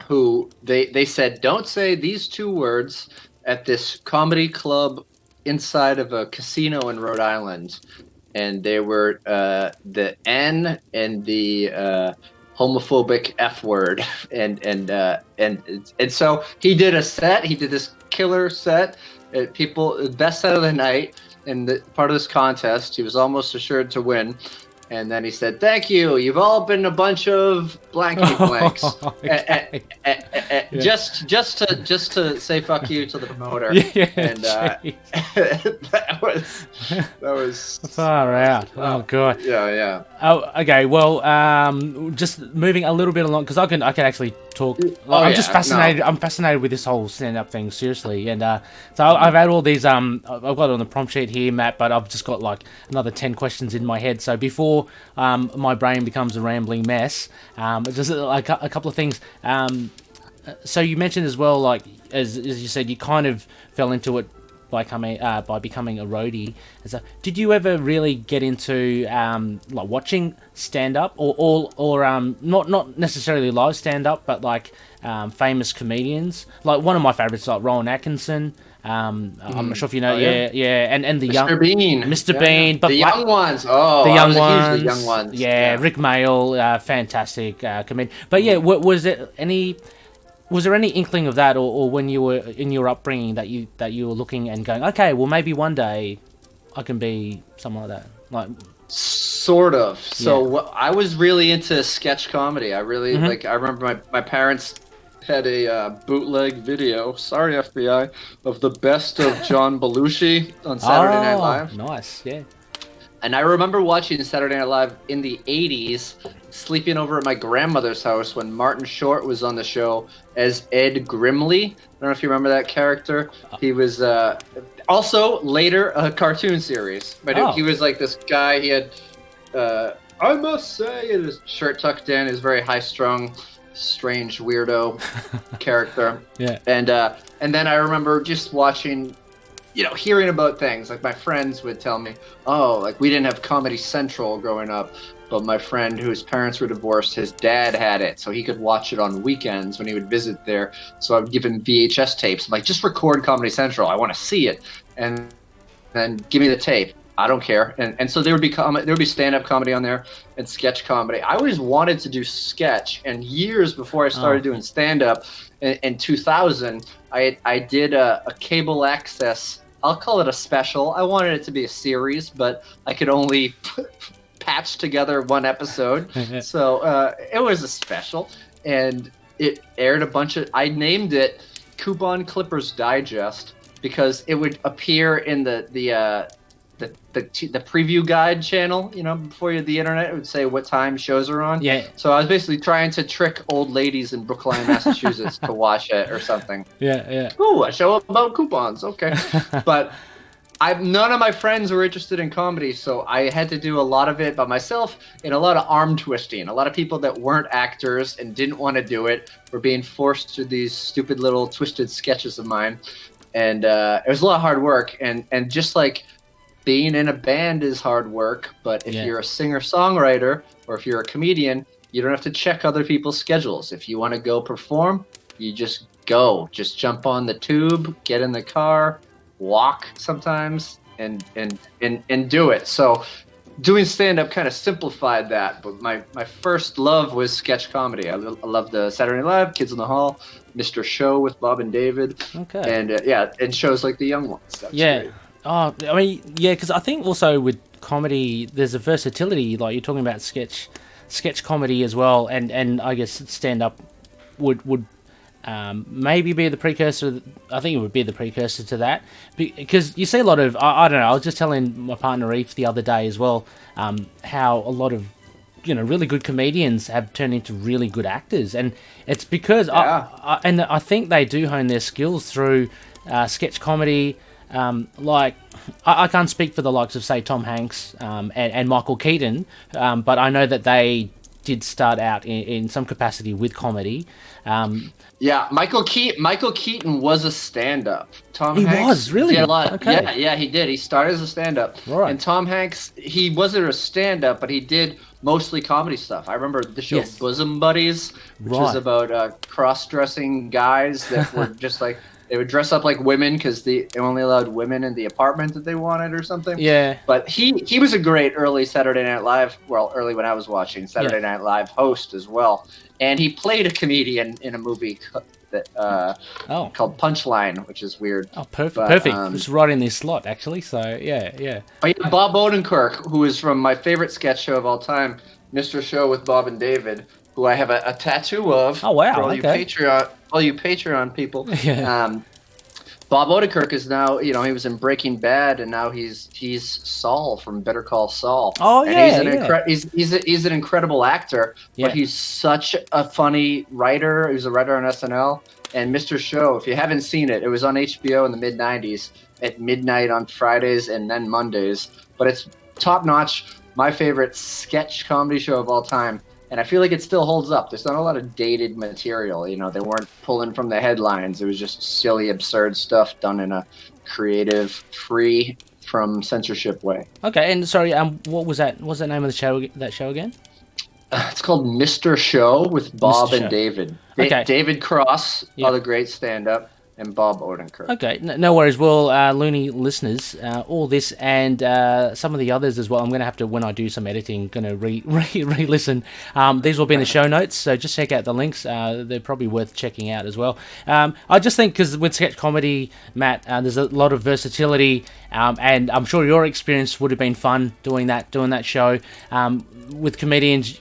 who they said, "Don't say these two words at this comedy club inside of a casino in Rhode Island," and they were the N and the homophobic F word, and so he did a set. He did this killer set. The best set of the night, and part of this contest, he was almost assured to win. And then he said, "Thank you. You've all been a bunch of blankety blanks." Just to say fuck you to the promoter. And that was far out. Oh god. Yeah. Oh, okay. Well, just moving a little bit along, because I can actually talk. I'm just fascinated. I'm fascinated with this whole stand-up thing, seriously. And so I've had all these. I've got it on the prompt sheet here, Matt, but I've just got like another 10 questions in my head. So before my brain becomes a rambling mess, just like a couple of things. So you mentioned as well, like as you said, you kind of fell into it by becoming a roadie. And so, did you ever really get into like watching stand up or not necessarily live stand up, but like famous comedians? Like one of my favorites, like Rowan Atkinson. I'm not sure if you know. And the Mr. Bean. Mr. Bean, but the young ones. Oh, the young ones. The young ones. Yeah, Rick Mail, fantastic comedian. But yeah, was there any inkling of that, or when you were in your upbringing that you were looking and going, okay, well maybe one day I can be someone like that, like sort of. So I was really into sketch comedy. I really like. I remember my parents had a bootleg video. Sorry, FBI, of the best of John Belushi on Saturday Night Live. Nice, yeah. And I remember watching Saturday Night Live in the 80s, sleeping over at my grandmother's house when Martin Short was on the show as Ed Grimley. I don't know if you remember that character. He was also later a cartoon series. But he was like this guy. He had, I must say, his shirt tucked in, his very high-strung, strange weirdo character. Yeah. And then I remember just watching, hearing about things. Like my friends would tell me, oh, like we didn't have Comedy Central growing up, but my friend whose parents were divorced, his dad had it, so he could watch it on weekends when he would visit there. So I would give him VHS tapes. I'm like, just record Comedy Central. I want to see it. And then give me the tape. I don't care. And so there would be stand-up comedy on there and sketch comedy. I always wanted to do sketch, and years before I started doing stand-up in 2000, I did a cable access, I'll call it a special. I wanted it to be a series, but I could only patch together one episode. So it was a special, and it aired a bunch of, I named it Coupon Clippers Digest because it would appear in the preview guide channel, before the internet, it would say what time shows are on. Yeah. So I was basically trying to trick old ladies in Brookline, Massachusetts to watch it or something. Yeah. Ooh, a show about coupons. Okay. But None of my friends were interested in comedy, so I had to do a lot of it by myself and a lot of arm twisting. A lot of people that weren't actors and didn't want to do it were being forced to these stupid little twisted sketches of mine. And it was a lot of hard work. And just like being in a band is hard work, but if you're a singer-songwriter or if you're a comedian, you don't have to check other people's schedules. If you want to go perform, you just go. Just jump on the tube, get in the car, walk sometimes, and do it. So doing stand-up kind of simplified that, but my first love was sketch comedy. I love the Saturday Night Live, Kids in the Hall, Mr. Show with Bob and David, and and shows like The Young Ones. That's great. Oh, I mean, because I think also with comedy, there's a versatility. Like you're talking about sketch comedy as well, and I guess stand-up would maybe be the precursor. I think it would be the precursor to that, because you see a lot of. I don't know. I was just telling my partner Eve the other day as well, how a lot of really good comedians have turned into really good actors, and it's because I think they do hone their skills through sketch comedy. Like I can't speak for the likes of say Tom Hanks and Michael Keaton, but I know that they did start out in some capacity with comedy. Michael Keaton was a stand-up. Tom Hanks was really did a lot. Okay. Yeah, he did. He started as a stand-up. Right. And Tom Hanks, he wasn't a stand-up, but he did mostly comedy stuff. I remember the show Bosom Buddies, which was about cross-dressing guys that were just like. They would dress up like women because they only allowed women in the apartment that they wanted or something. Yeah. But he was a great early Saturday Night Live, early when I was watching Saturday Night Live host as well. And he played a comedian in a movie that called Punchline, which is weird. Oh, perfect. Perfect. It's right in this slot, actually. So, yeah. Oh, yeah, Bob Odenkirk, who is from my favorite sketch show of all time, Mr. Show with Bob and David, who I have a tattoo of. Oh, wow. For all you Patreon people. Yeah. Bob Odenkirk is now, he was in Breaking Bad, and now he's Saul from Better Call Saul. Oh, yeah. And he's an incredible actor, but he's such a funny writer. He was a writer on SNL. And Mr. Show, if you haven't seen it, it was on HBO in the mid-'90s at midnight on Fridays and then Mondays. But it's top-notch, my favorite sketch comedy show of all time. And I feel like it still holds up. There's not a lot of dated material. They weren't pulling from the headlines. It was just silly, absurd stuff done in a creative, free from censorship way. Okay, and sorry, what was that? What's the name of the show? That show again? It's called Mr. Show with Bob and David. Okay. David Cross, other great stand-up, and Bob Odenkirk. Okay, no worries. Well, Loony listeners, all this and some of the others as well, I'm going to have to, when I do some editing, going to re-listen. These will be in the show notes, so just check out the links. They're probably worth checking out as well. I just think, because with sketch comedy, Matt, there's a lot of versatility, and I'm sure your experience would have been fun doing that show. With comedians,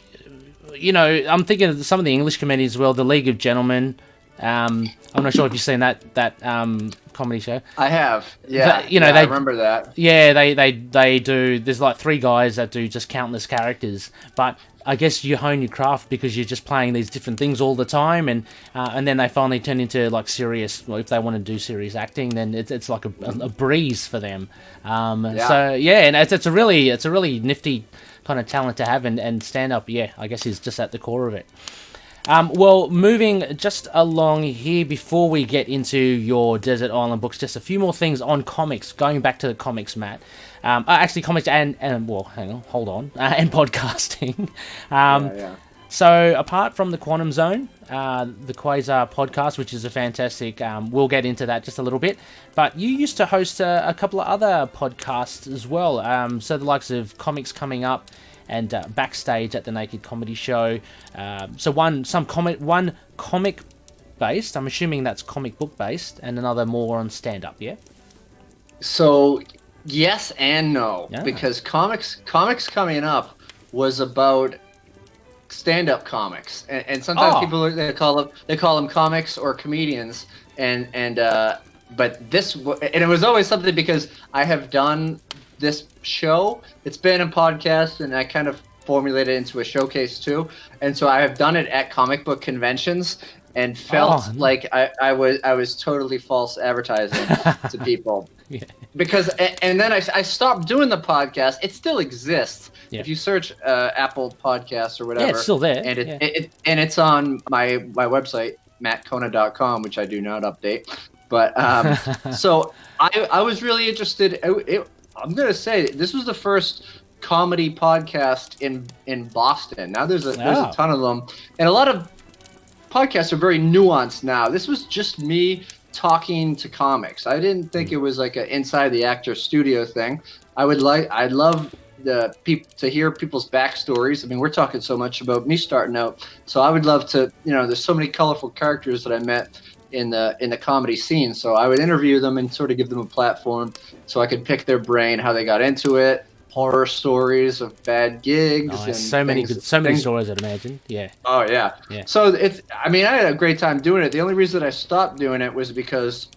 I'm thinking of some of the English comedians as well, The League of Gentlemen. I'm not sure if you've seen that comedy show. I have, yeah. But, I remember that. Yeah, they do. There's like 3 guys that do just countless characters, but I guess you hone your craft because you're just playing these different things all the time, and then they finally turn into like serious. Well, if they want to do serious acting, then it's like a breeze for them. So yeah, and it's a really nifty kind of talent to have, and stand up. Yeah, I guess is just at the core of it. Well, moving just along here before we get into your Desert Island books, just a few more things on comics. Going back to the comics, Matt. Actually, comics and well, hang on, hold on, and podcasting. So, apart from the Quantum Zone, the Quasar podcast, which is a fantastic, we'll get into that just a little bit. But you used to host a couple of other podcasts as well. So the likes of Comics Coming Up, and Backstage at the Naked Comedy Show. So one comic based, I'm assuming that's comic book based, and another more on stand up, yeah? So yes and no, because comics Coming Up was about stand up comics, and sometimes people they call them comics or comedians, but it was always something because I have done this show. It's been a podcast, and I kind of formulated it into a showcase too. And so I have done it at comic book conventions, and felt like I was totally false advertising to people. Yeah. Because and then I stopped doing the podcast. It still exists. Yeah. If you search Apple Podcasts or whatever, it's still there, and it's on my website, mattkona.com, which I do not update. But so I was really interested. I'm gonna say this was the first comedy podcast in Boston. Now there's a ton of them, and a lot of podcasts are very nuanced now. This was just me talking to comics. I didn't think it was like an inside the actor studio thing. I'd love to hear people's backstories. I mean, we're talking so much about me starting out, so I would love to. There's so many colorful characters that I met in the comedy scene. So I would interview them and sort of give them a platform, so I could pick their brain, how they got into it, horror stories of bad gigs, and so many stories, I'd imagine. Yeah. Oh yeah. So I had a great time doing it. The only reason I stopped doing it was because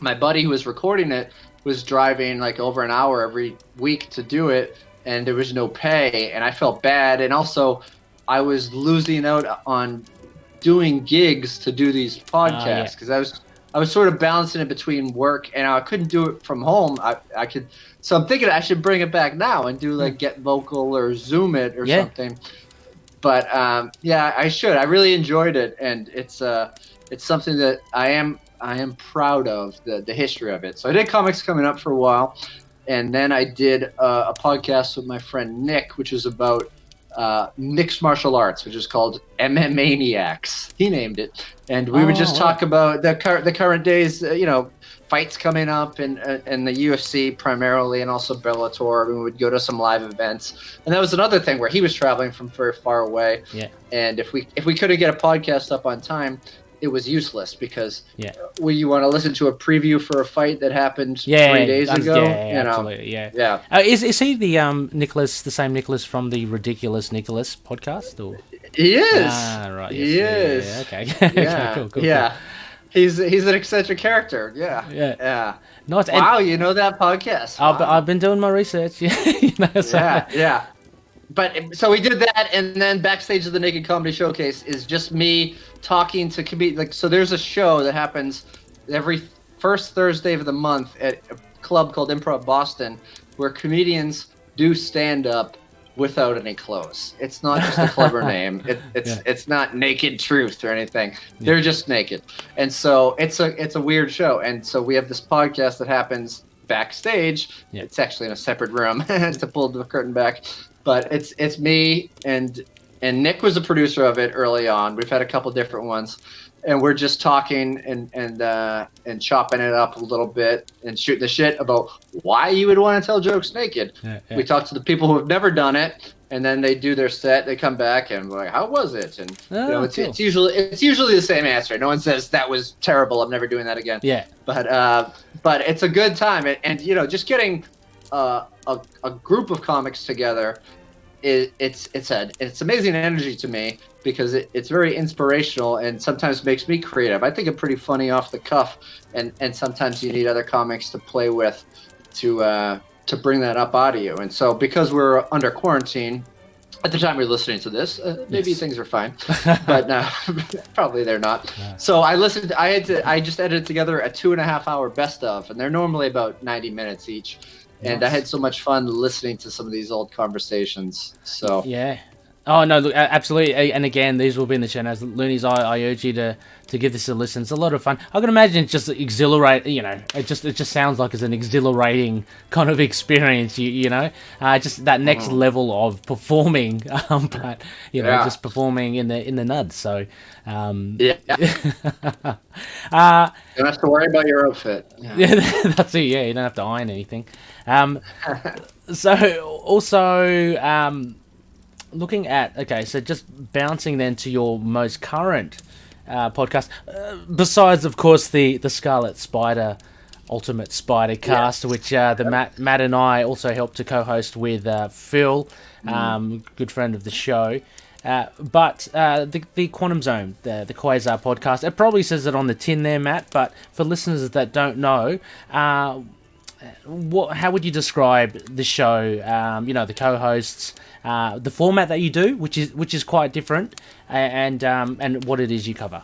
my buddy who was recording it was driving like over an hour every week to do it, and there was no pay, and I felt bad, and also I was losing out on doing gigs to do these podcasts because I was sort of balancing it between work, and I couldn't do it from home. I could, so I'm thinking I should bring it back now and do like Get Vocal or Zoom it or something. But I should. I really enjoyed it, and it's something that I am proud of the history of it. So I did Comics Coming Up for a while, and then I did a podcast with my friend Nick, which is about mixed martial arts, which is called MMA Maniacs. He named it, and we would just talk about the current days, fights coming up in the UFC primarily, and also Bellator. We would go to some live events, and that was another thing where he was traveling from very far away. Yeah. And if we couldn't get a podcast up on time, it was useless because you want to listen to a preview for a fight that happened 3 days ago. Absolutely, yeah. Is he the the same Nicholas from the Ridiculous Nicholas podcast? Or? He is. Right. Yes, he is. Yeah, okay. Yeah. Cool. Yeah. He's an eccentric character. Yeah. Nice. Wow, you know that podcast. Wow. I've been doing my research. Yeah. But so we did that, and then backstage of the Naked Comedy Showcase is just me talking to comedians. So there's a show that happens every first Thursday of the month at a club called Improv Boston, where comedians do stand up without any clothes. It's not just a clever name. It's not Naked Truth or anything. They're just naked, and so it's a weird show. And so we have this podcast that happens backstage. It's actually in a separate room to pull the curtain back. But it's me and Nick was a producer of it early on. We've had a couple different ones, and we're just talking and chopping it up a little bit and shooting the shit about why you would want to tell jokes naked. We talk to the people who have never done it, and then they do their set. They come back and we're like, how was it? And it's usually the same answer. No one says that was terrible. I'm never doing that again. Yeah. But it's a good time, and just getting a group of comics together. It's amazing energy to me because it's very inspirational and sometimes makes me creative. I think I'm pretty funny off the cuff, and sometimes you need other comics to play with to bring that up out of you. And so because we're under quarantine, at the time you're listening to this, maybe things are fine, but probably they're not. So I just edited together a 2.5 hour best of, and they're normally about 90 minutes each. And I had so much fun listening to some of these old conversations. So yeah. Oh no, look, absolutely. And again, these will be in the show notes. Loonies, I urge you to give this a listen. It's a lot of fun. I can imagine it's just exhilarating. It just sounds like it's an exhilarating kind of experience. Just that next level of performing. But just performing in the nuds. So you don't have to worry about your outfit. Yeah, that's it. Yeah, you don't have to iron anything. So also. Looking at, so just bouncing then to your most current podcast, besides, of course, the Scarlet Spider, Ultimate Spider cast, which Matt and I also helped to co-host with Phil, good friend of the show. But the Quantum Zone, the Quasar podcast, it probably says it on the tin there, Matt, but for listeners that don't know, how would you describe the show? The co-hosts, the format that you do, which is quite different, and what it is you cover.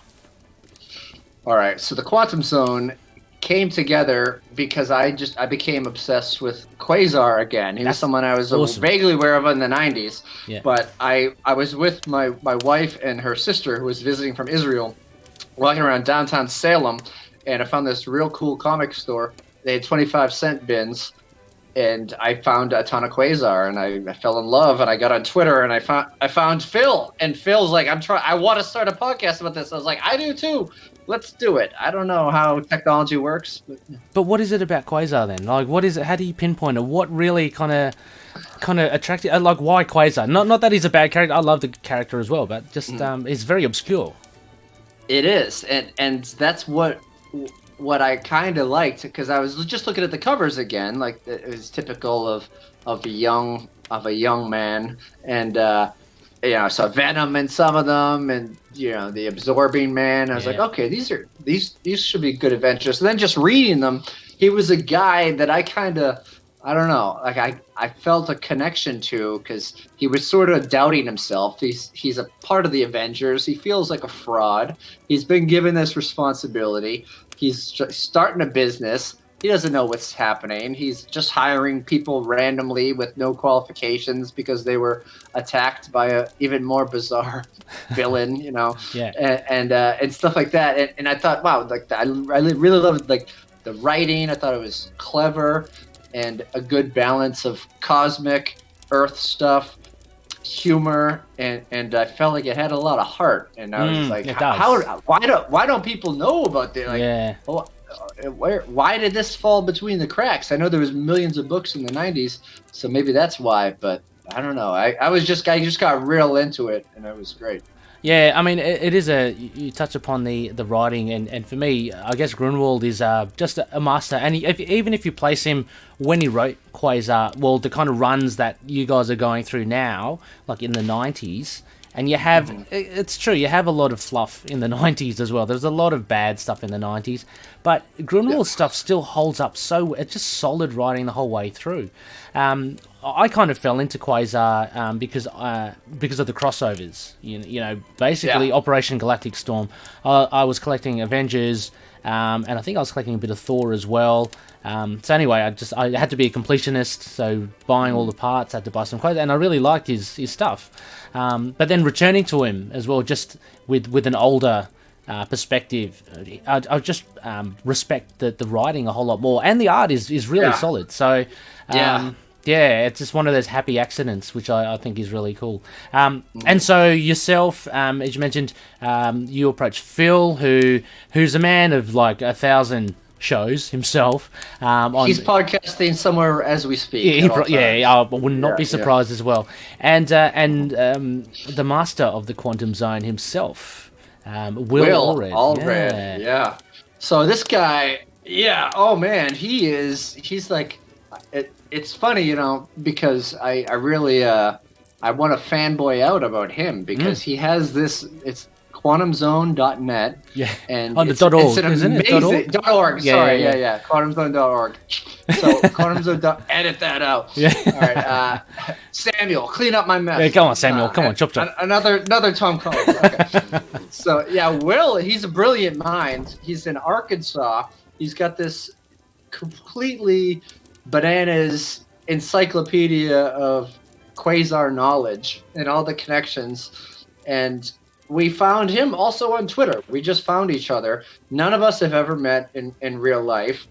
All right, so the Quantum Zone came together because I became obsessed with Quasar again. He was someone I was awesome. vaguely aware of in the 90s. Yeah. But I was with my wife and her sister, who was visiting from Israel, walking around downtown Salem, and I found this real cool comic store. They had 25-cent bins, and I found a ton of Quasar, and I fell in love, and I got on Twitter, and I found Phil, and Phil's like, I want to start a podcast about this. I was like, I do too. Let's do it. I don't know how technology works, but what is it about Quasar then? Like, what is it? How do you pinpoint it? What really kind of attracted? Like, why Quasar? Not that he's a bad character. I love the character as well, but just it's very obscure. It is, and that's what I kind of liked, because I was just looking at the covers again, like it was typical of a young man, and I saw Venom in some of them, and the Absorbing Man. I was like, okay, these should be good adventures. And then just reading them, he was a guy that I kind of, I don't know, like I felt a connection to, because he was sort of doubting himself. He's a part of the Avengers. He feels like a fraud. He's been given this responsibility. He's starting a business. He doesn't know what's happening. He's just hiring people randomly with no qualifications because they were attacked by a even more bizarre villain, and stuff like that. And I thought, wow, like I really loved like the writing. I thought it was clever and a good balance of cosmic Earth stuff, humor, and I felt like it had a lot of heart. And I was like, why don't people know about this? Like, why did this fall between the cracks? I know there was millions of books in the 90s, so maybe that's why, but I don't know. I just got real into it, and it was great. Yeah, I mean, it is you touch upon the writing, and for me, I guess Grunwald is just a master, and even if you place him when he wrote Quasar, well, the kind of runs that you guys are going through now, like in the 90s, and you have, it's true, you have a lot of fluff in the 90s as well. There's a lot of bad stuff in the 90s, but Grunwald's stuff still holds up it's just solid writing the whole way through. I kind of fell into Quasar because of the crossovers. Basically Operation Galactic Storm. I was collecting Avengers, and I think I was collecting a bit of Thor as well. So anyway, I had to be a completionist, so buying all the parts, I had to buy some Quasar, and I really liked his stuff. But then returning to him as well, just with an older perspective, I just respect the writing a whole lot more, and the art is really solid. So yeah, it's just one of those happy accidents, which I think is really cool. And so yourself, as you mentioned, you approached Phil, who's a man of like 1,000 shows himself. He's podcasting somewhere as we speak. I would not be surprised as well. And the master of the Quantum Zone himself, Will Allred. Yeah. So this guy, oh man, he's like, it's funny, because I really I want to fanboy out about him, because he has this. It's quantumzone.net. Yeah. And on the .org, isn't it? .org. Sorry. Yeah. Quantumzone.org. So quantumzone. Edit that out. Yeah. All right. Samuel, clean up my mess. Yeah, come on, Samuel. Come on, chop. Another Tom Collins. Okay. So Will, he's a brilliant mind. He's in Arkansas. He's got this completely bananas encyclopedia of Quasar knowledge and all the connections, and we found him also on Twitter. We just found each other. None of us have ever met in real life,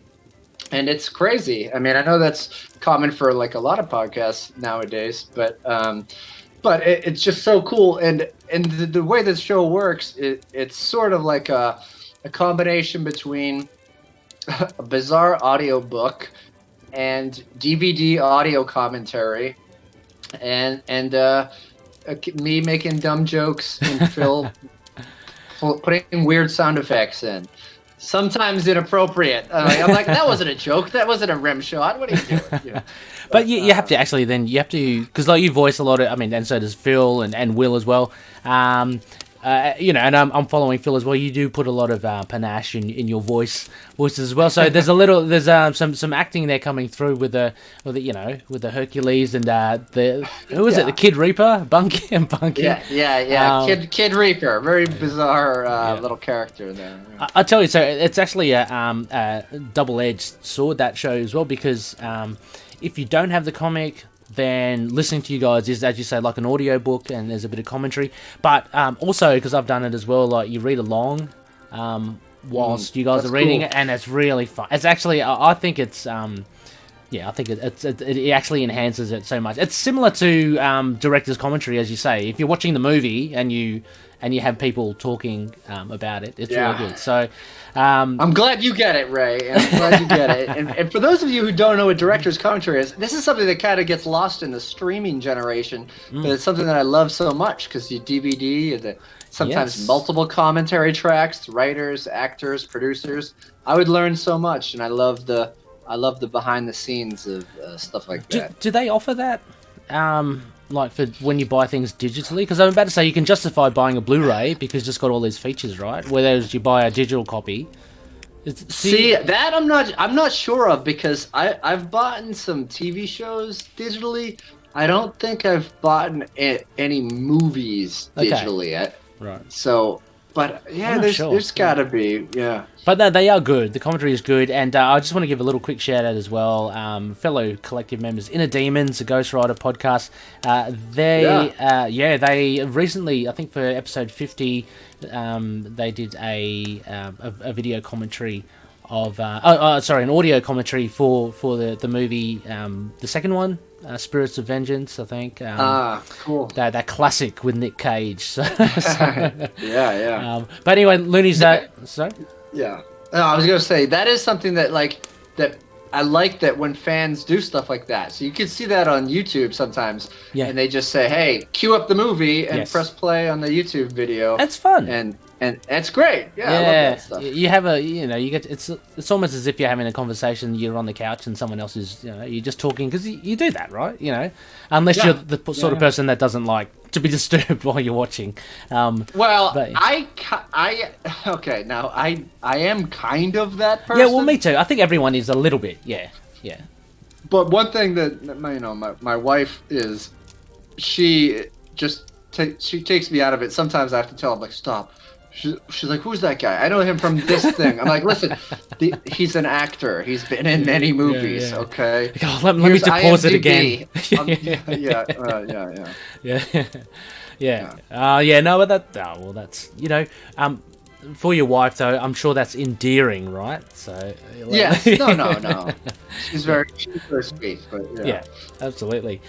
and it's crazy. I mean, I know that's common for like a lot of podcasts nowadays, but it's just so cool. And the way this show works, it's sort of like a combination between a bizarre audiobook and DVD audio commentary, and me making dumb jokes and Phil putting weird sound effects in, sometimes inappropriate. I'm like, that wasn't a joke, that wasn't a rim shot, what are you doing? But you have to because like you voice a lot of, I mean, and so does Phil and Will as well. you know, and I'm following Phil as well. You do put a lot of panache in your voices as well. So there's some acting there coming through with the Hercules and who was it? The Kid Reaper, Bunky and Bunky. Yeah. Kid Reaper, very bizarre little character there. Yeah. I tell you, so it's actually a double-edged sword, that show as well, because if you don't have the comic, then listening to you guys is, as you say, like an audio book, and there's a bit of commentary. But also, because I've done it as well, like you read along whilst you guys are reading it, and it's really fun. It's actually, I think it's, I think it actually enhances it so much. It's similar to director's commentary, as you say. If you're watching the movie and you have people talking about it, it's really good. So I'm glad you get it, Ray. I'm glad you get it. And for those of you who don't know what director's commentary is, this is something that kind of gets lost in the streaming generation, but it's something that I love so much, because you DVD, sometimes multiple commentary tracks, writers, actors, producers. I would learn so much, and I love the behind the scenes of stuff like that. Do they offer that? Like for when you buy things digitally? Because I'm about to say you can justify buying a Blu-ray because it's got all these features, right? Whereas you buy a digital copy. See, that I'm not sure of, because I've bought some TV shows digitally. I don't think I've bought any movies digitally. Right. So, but yeah, there's gotta be, yeah. But no, they are good. The commentary is good, and I just want to give a little quick shout out as well. Fellow collective members, Inner Demons, a Ghost Rider podcast. They recently, I think for episode 50, they did a video commentary of an audio commentary for the movie, the second one. Spirits of Vengeance, I think. Cool. That classic with Nick Cage. So, yeah. But anyway, Looney's sorry? Yeah. No, I was gonna say that is something that I like, that when fans do stuff like that. So you can see that on YouTube sometimes. Yeah. And they just say, "Hey, cue up the movie and press play on the YouTube video." That's fun. And it's great. Yeah, I love that stuff. You have you get it's almost as if you're having a conversation. You're on the couch and someone else is, you're just talking, because you do that, right? Unless you're the sort of person that doesn't like to be disturbed while you're watching. I am kind of that person. Yeah, well, me too. I think everyone is a little bit. Yeah. But one thing that my wife is, she takes me out of it. Sometimes I have to tell her, like, stop. She's like, "Who's that guy? I know him from this thing." I'm like, "Listen, he's an actor. He's been in many movies. Okay. Let me just pause it again." No, but that's for your wife though. I'm sure that's endearing, right? So. Yes. No. She's very sweet, but yeah, absolutely.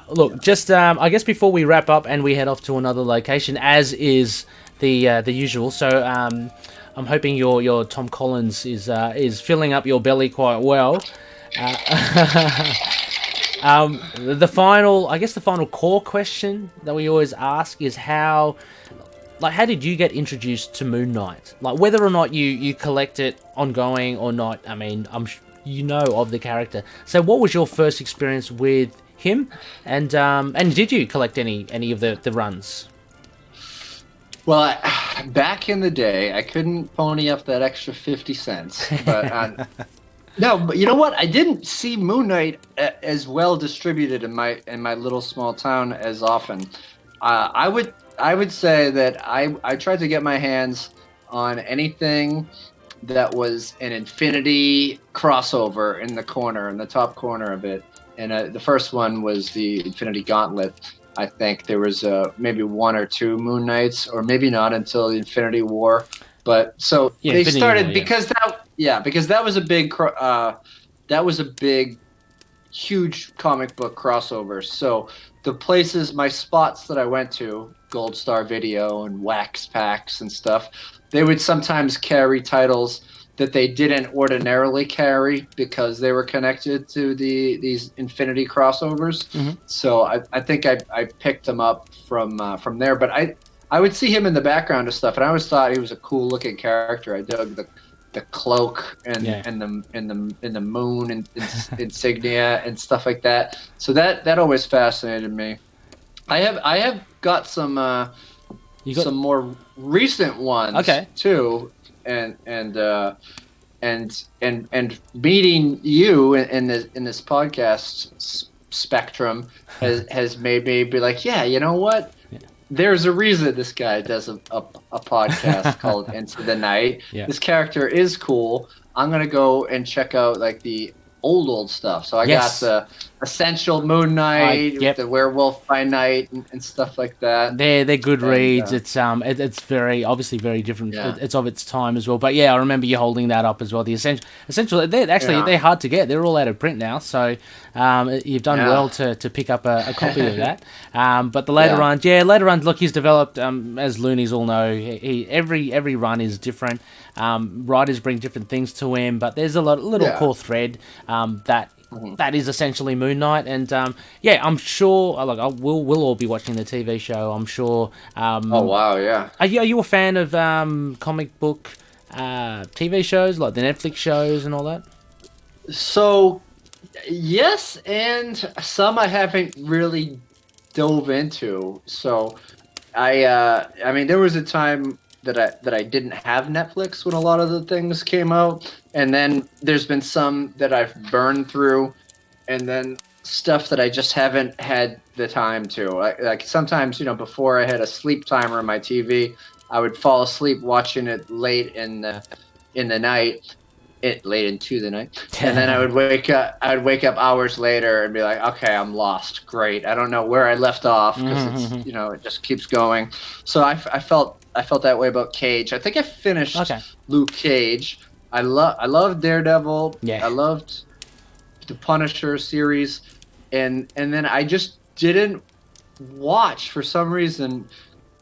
Look, just I guess before we wrap up and we head off to another location, as is the usual. So I'm hoping your Tom Collins is filling up your belly quite well. The final core question that we always ask is how did you get introduced to Moon Knight? Like, whether or not you collect it ongoing or not. I mean, of the character. So what was your first experience with him? And did you collect any of the runs? Well, back in the day, I couldn't pony up that extra 50 cents. But no, but you know what? I didn't see Moon Knight as well distributed in my little small town as often. I would say that I tried to get my hands on anything that was an Infinity crossover in the top corner of it. And the first one was the Infinity Gauntlet. I think there was maybe one or two Moon Knights, or maybe not until the Infinity War. But so they started War, because that was a big, huge comic book crossover. So the places, my spots that I went to, Gold Star Video and Wax Packs and stuff, they would sometimes carry titles that they didn't ordinarily carry because they were connected to these Infinity crossovers. Mm-hmm. So I think I picked them up from there. But I would see him in the background of stuff, and I always thought he was a cool looking character. I dug the cloak and the moon and insignia and stuff like that. So that always fascinated me. I have got some some more recent ones too, and meeting you in this podcast spectrum has made me be like, yeah, you know what? Yeah. There's a reason this guy does a podcast called Into the Night. Yeah. This character is cool. I'm gonna go and check out like the old stuff. So I got the Essential Moon Knight, the Werewolf by Night, and stuff like that. They're good reads. It's very obviously very different. Yeah. It's of its time as well. But yeah, I remember you holding that up as well. The Essential. They're hard to get. They're all out of print now. So you've done well to pick up a copy of that. But the later runs. Look, he's developed. As Loonies all know, every run is different. Writers bring different things to him, but there's a little core thread that is essentially Moon Knight, and I'm sure we'll all be watching the TV show. I'm sure. Oh wow, yeah. Are you a fan of comic book TV shows like the Netflix shows and all that? So yes, and some I haven't really dove into. So I mean, there was a time that I didn't have Netflix when a lot of the things came out, and then there's been some that I've burned through, and then stuff that I just haven't had the time to. Like sometimes, before I had a sleep timer on my TV, I would fall asleep watching it late in the night, late into the night, and then I would wake up. Hours later and be like, okay, I'm lost. Great, I don't know where I left off because it's it just keeps going. So I felt that way about Cage. I think I finished Luke Cage. I loved Daredevil. Yeah. I loved the Punisher series, and then I just didn't watch for some reason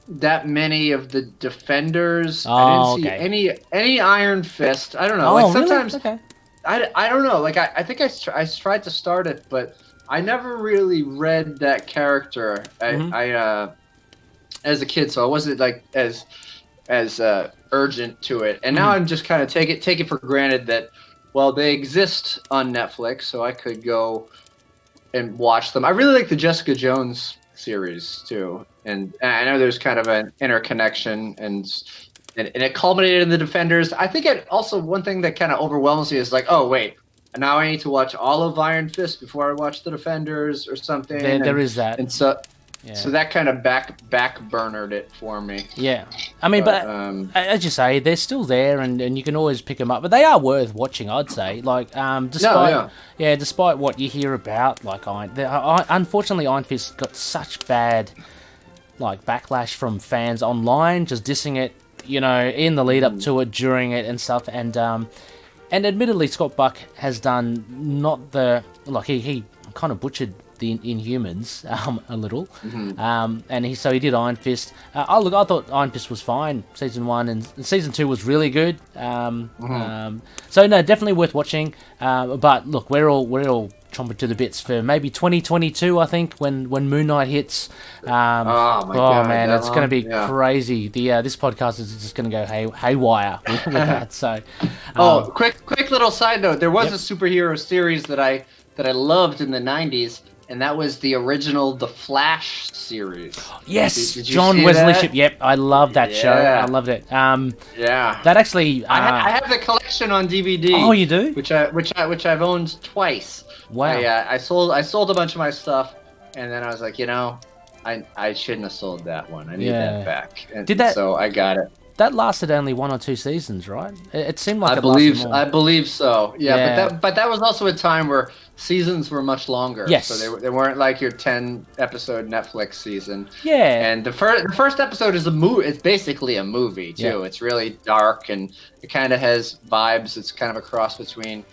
that many of the Defenders. I didn't see any Iron Fist. I don't know. Like sometimes really? I don't know. Like I think I tried to start it, but I never really read that character. I as a kid, so I wasn't like as urgent to it. And now I'm just kind of take it for granted that they exist on Netflix, so I could go and watch them. I really like the Jessica Jones series too, and I know there's kind of an interconnection, and it culminated in the Defenders. I think it also, one thing that kind of overwhelms me is like, oh wait, now I need to watch all of Iron Fist before I watch the Defenders or something. There is that, and so. Yeah. So that kind of backburnered it for me. Yeah, I mean, but as you say, they're still there, and you can always pick them up. But they are worth watching, I'd say. Like, despite what you hear about, like, unfortunately, Iron Fist got such bad backlash from fans online, just dissing it, in the lead up to it, during it, and stuff. And admittedly, Scott Buck has done not the he kind of butchered the Inhumans a little, and he did Iron Fist. I thought Iron Fist was fine season 1, and season 2 was really good. So no, definitely worth watching. But look, we're all chomping to the bits for maybe 2022. I think when Moon Knight hits. God, man, it's going to be crazy. This podcast is just going to go haywire with that. So, quick little side note: there was a superhero series that I loved in the '90s. And that was the original The Flash series. Yes, did John Wesley Shipp. Yep, I love that show. I loved it. That actually, I have the collection on DVD. Oh, you do? Which I've owned twice. Wow. I sold a bunch of my stuff, and then I was like, I shouldn't have sold that one. I need that back. And so I got it. That lasted only 1 or 2 seasons, right? It seemed like I believe so. Yeah, but that was also a time where seasons were much longer. Yes. So they weren't like your 10-episode Netflix season. Yeah. And the first episode is a movie. It's basically a movie too. Yeah. It's really dark, and it kind of has vibes. It's kind of a cross between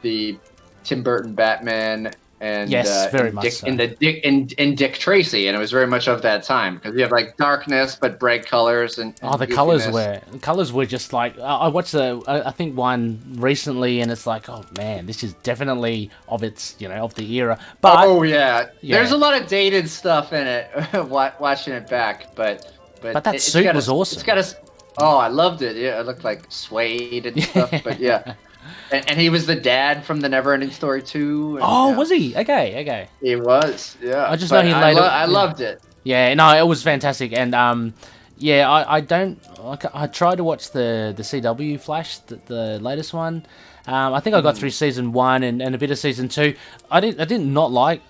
the Tim Burton Batman and very much so. Dick Tracy, and it was very much of that time because you have like darkness but bright colors and the colors were just like I watched I think one recently, and it's like, oh man, this is definitely of its of the era. But there's a lot of dated stuff in it. Watching it back, but that suit was awesome. I loved it. Yeah, it looked like suede and stuff. But yeah. And he was the dad from the Neverending Story 2. And, was he? Okay. He was, yeah. I just know he later. I loved it. Yeah, no, it was fantastic, and Yeah, I don't. I tried to watch the CW Flash, the latest one. I think I got through season 1 and a bit of season 2. I did not like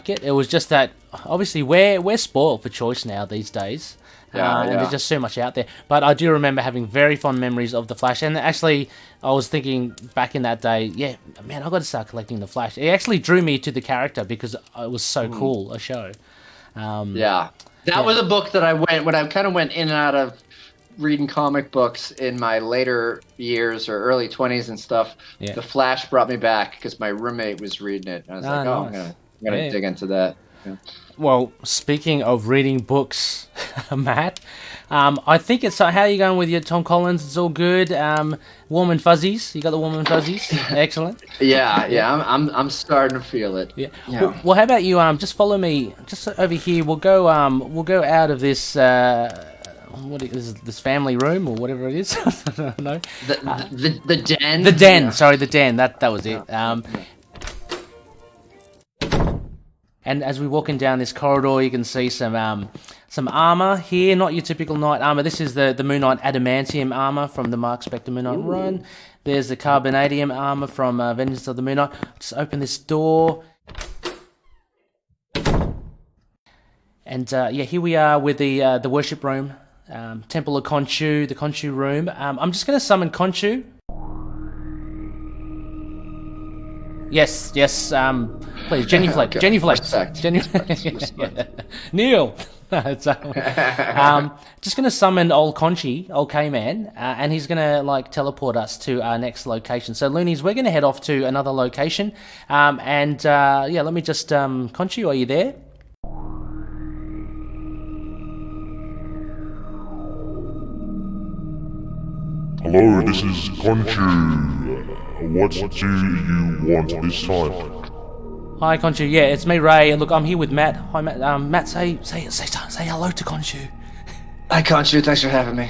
it. It was just that obviously we're spoiled for choice now these days. And there's just so much out there. But I do remember having very fond memories of the Flash. And actually, I was thinking back in that day, yeah, man, I got to start collecting the Flash. It actually drew me to the character because it was so cool a show. That was a book that when I kind of went in and out of reading comic books in my later years or early 20s and stuff. Yeah. The Flash brought me back because my roommate was reading it. And I was like, nice. I'm gonna dig into that. Yeah. Well, speaking of reading books, Matt, I think it's... How are you going with your Tom Collins? It's all good. Warm and fuzzies. You got the warm and fuzzies. Excellent. Yeah. I'm starting to feel it. Yeah. Well, how about you? Just follow me. Just over here. We'll go out of this. What is this family room or whatever it is? I don't know. The den. The den. Yeah. Sorry, the den. That was it. And as we're walking down this corridor, you can see some armor here. Not your typical knight armor. This is the Moon Knight adamantium armor from the Mark Spector Moon Knight run. There's the carbonadium armor from Vengeance of the Moon Knight. Just open this door. And here we are with the worship room. Temple of Khonshu, the Khonshu room. I'm just going to summon Khonshu. Yes, please, genuflect. Neil. Just going to summon old Khonshu, old K-Man, and he's going to teleport us to our next location. So, Loonies, we're going to head off to another location. Let me just... Khonshu, are you there? Hello, this is Khonshu. What do you want this time? Hi, Khonshu. Yeah, it's me, Rey. Look, I'm here with Matt. Hi, Matt. Matt, say hello to Khonshu. Hi, Khonshu. Thanks for having me.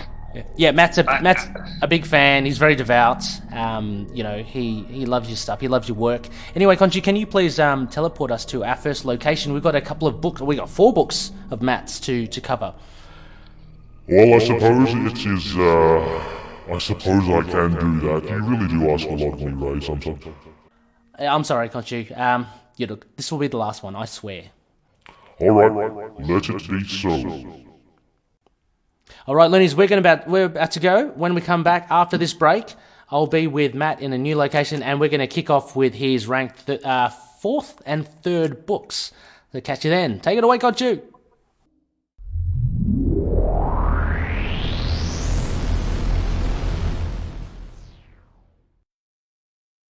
Yeah, Matt's a big fan. He's very devout. He loves your stuff. He loves your work. Anyway, Khonshu, can you please teleport us to our first location? We've got a couple of books. We got 4 books of Matt's to cover. Well, I suppose it is. I suppose I can do that. You really do ask a lot of me, Rey, sometimes. I'm sorry, Khonshu. Look, this will be the last one, I swear. Alright, let it be so. Alright, Loonies, we're about to go. When we come back after this break, I'll be with Matt in a new location, and we're going to kick off with his ranked 4th and 3rd books. So catch you then. Take it away, Khonshu.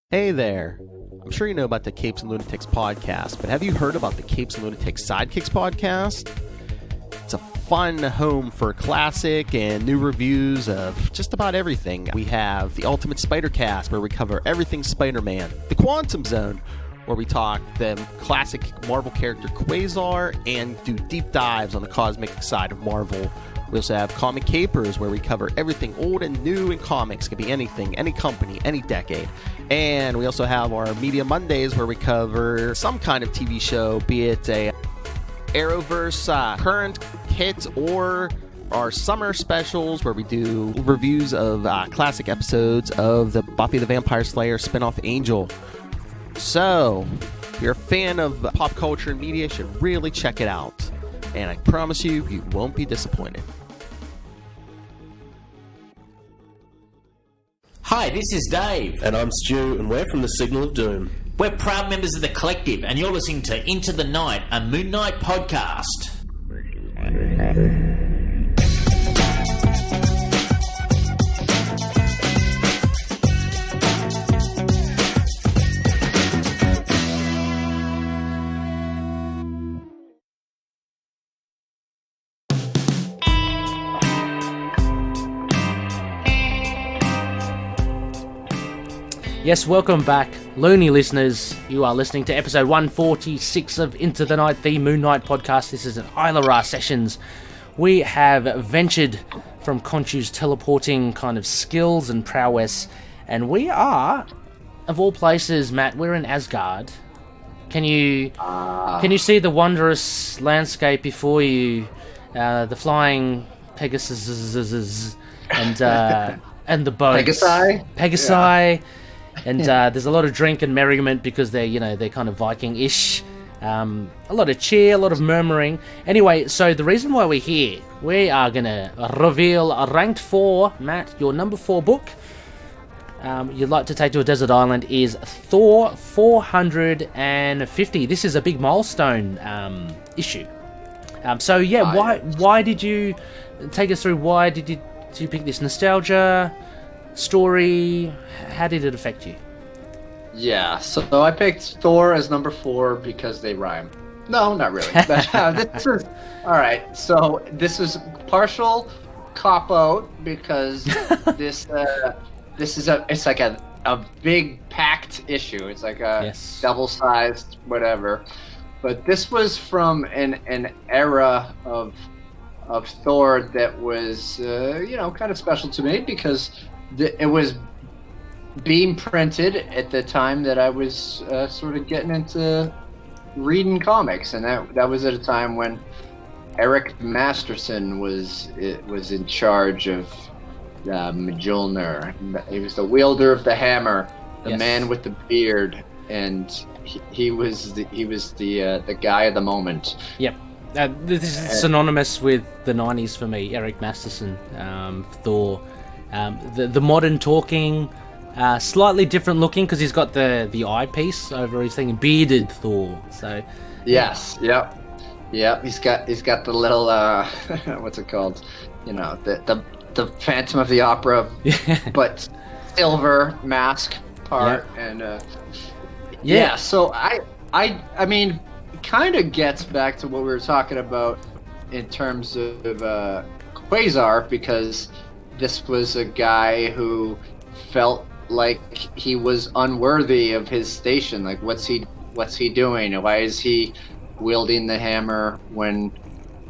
Hey there. I'm sure you know about the Capes and Lunatics podcast, but have you heard about the Capes and Lunatics Sidekicks podcast? It's a fun home for classic and new reviews of just about everything. We have the Ultimate Spider Cast, where we cover everything Spider-Man. The Quantum Zone, where we talk the classic Marvel character Quasar and do deep dives on the cosmic side of Marvel. We also have Comic Capers, where we cover everything old and new in comics. It could be anything, any company, any decade. And we also have our Media Mondays, where we cover some kind of TV show, be it a Arrowverse current hit or our summer specials, where we do reviews of classic episodes of the Buffy the Vampire Slayer spinoff Angel. So, if you're a fan of pop culture and media, you should really check it out. And I promise you, you won't be disappointed. Hi, this is Dave. And I'm Stu, and we're from the Signal of Doom. We're proud members of the Collective, and you're listening to Into the Night, a Moon Knight podcast. Yes, welcome back, Loony listeners. You are listening to episode 146 of Into the Night, the Moon Knight podcast. This is an ISLA RA Sessions. We have ventured from Khonshu's teleporting kind of skills and prowess, and we are, of all places, Matt, we're in Asgard. Can you see the wondrous landscape before you the flying Pegasus and the boats. Pegasi. And there's a lot of drink and merriment because they're kind of Viking-ish. A lot of cheer, a lot of murmuring. Anyway, so the reason why we're here, we are going to reveal a ranked 4, Matt, your number 4 book you'd like to take to a desert island is Thor 450. This is a big milestone issue. Why did you take us through? Why did you pick this? Nostalgia, story? How did it affect you? Yeah, so I picked Thor as number 4 because they rhyme. No, not really. This is all right. So this is partial cop out because this is it's like a big packed issue. It's like a double-sized whatever. But this was from an era of Thor that was kind of special to me because it was being printed at the time that I was sort of getting into reading comics, and that was at a time when Eric Masterson was in charge of Mjolnir. He was the wielder of the hammer, the man with the beard, and he was the guy of the moment. Yep. This is synonymous with the 90s for me. Eric Masterson, Thor, the modern talking. Slightly different looking because he's got the eyepiece over his thing, bearded Thor. So yes, yep. He's got the little what's it called? The Phantom of the Opera, but silver mask part, and So I mean, kind of gets back to what we were talking about in terms of Quasar, because this was a guy who felt like he was unworthy of his station. Like, what's he doing? Why is he wielding the hammer when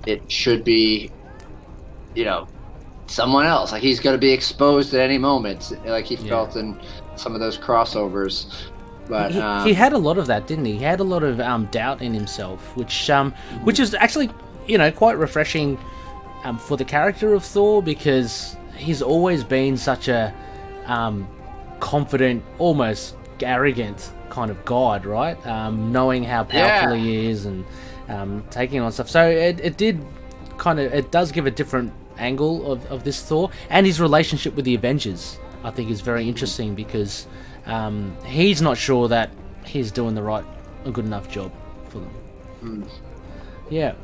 it should be, someone else? Like, he's going to be exposed at any moment, like he felt in some of those crossovers. But he had a lot of that, didn't he? He had a lot of doubt in himself, which is actually quite refreshing for the character of Thor, because he's always been such a confident, almost arrogant kind of god, right? Knowing how powerful he is and taking on stuff. So it does give a different angle of this Thor, and his relationship with the Avengers, I think, is very interesting, because he's not sure that he's doing a good enough job for them. Yeah,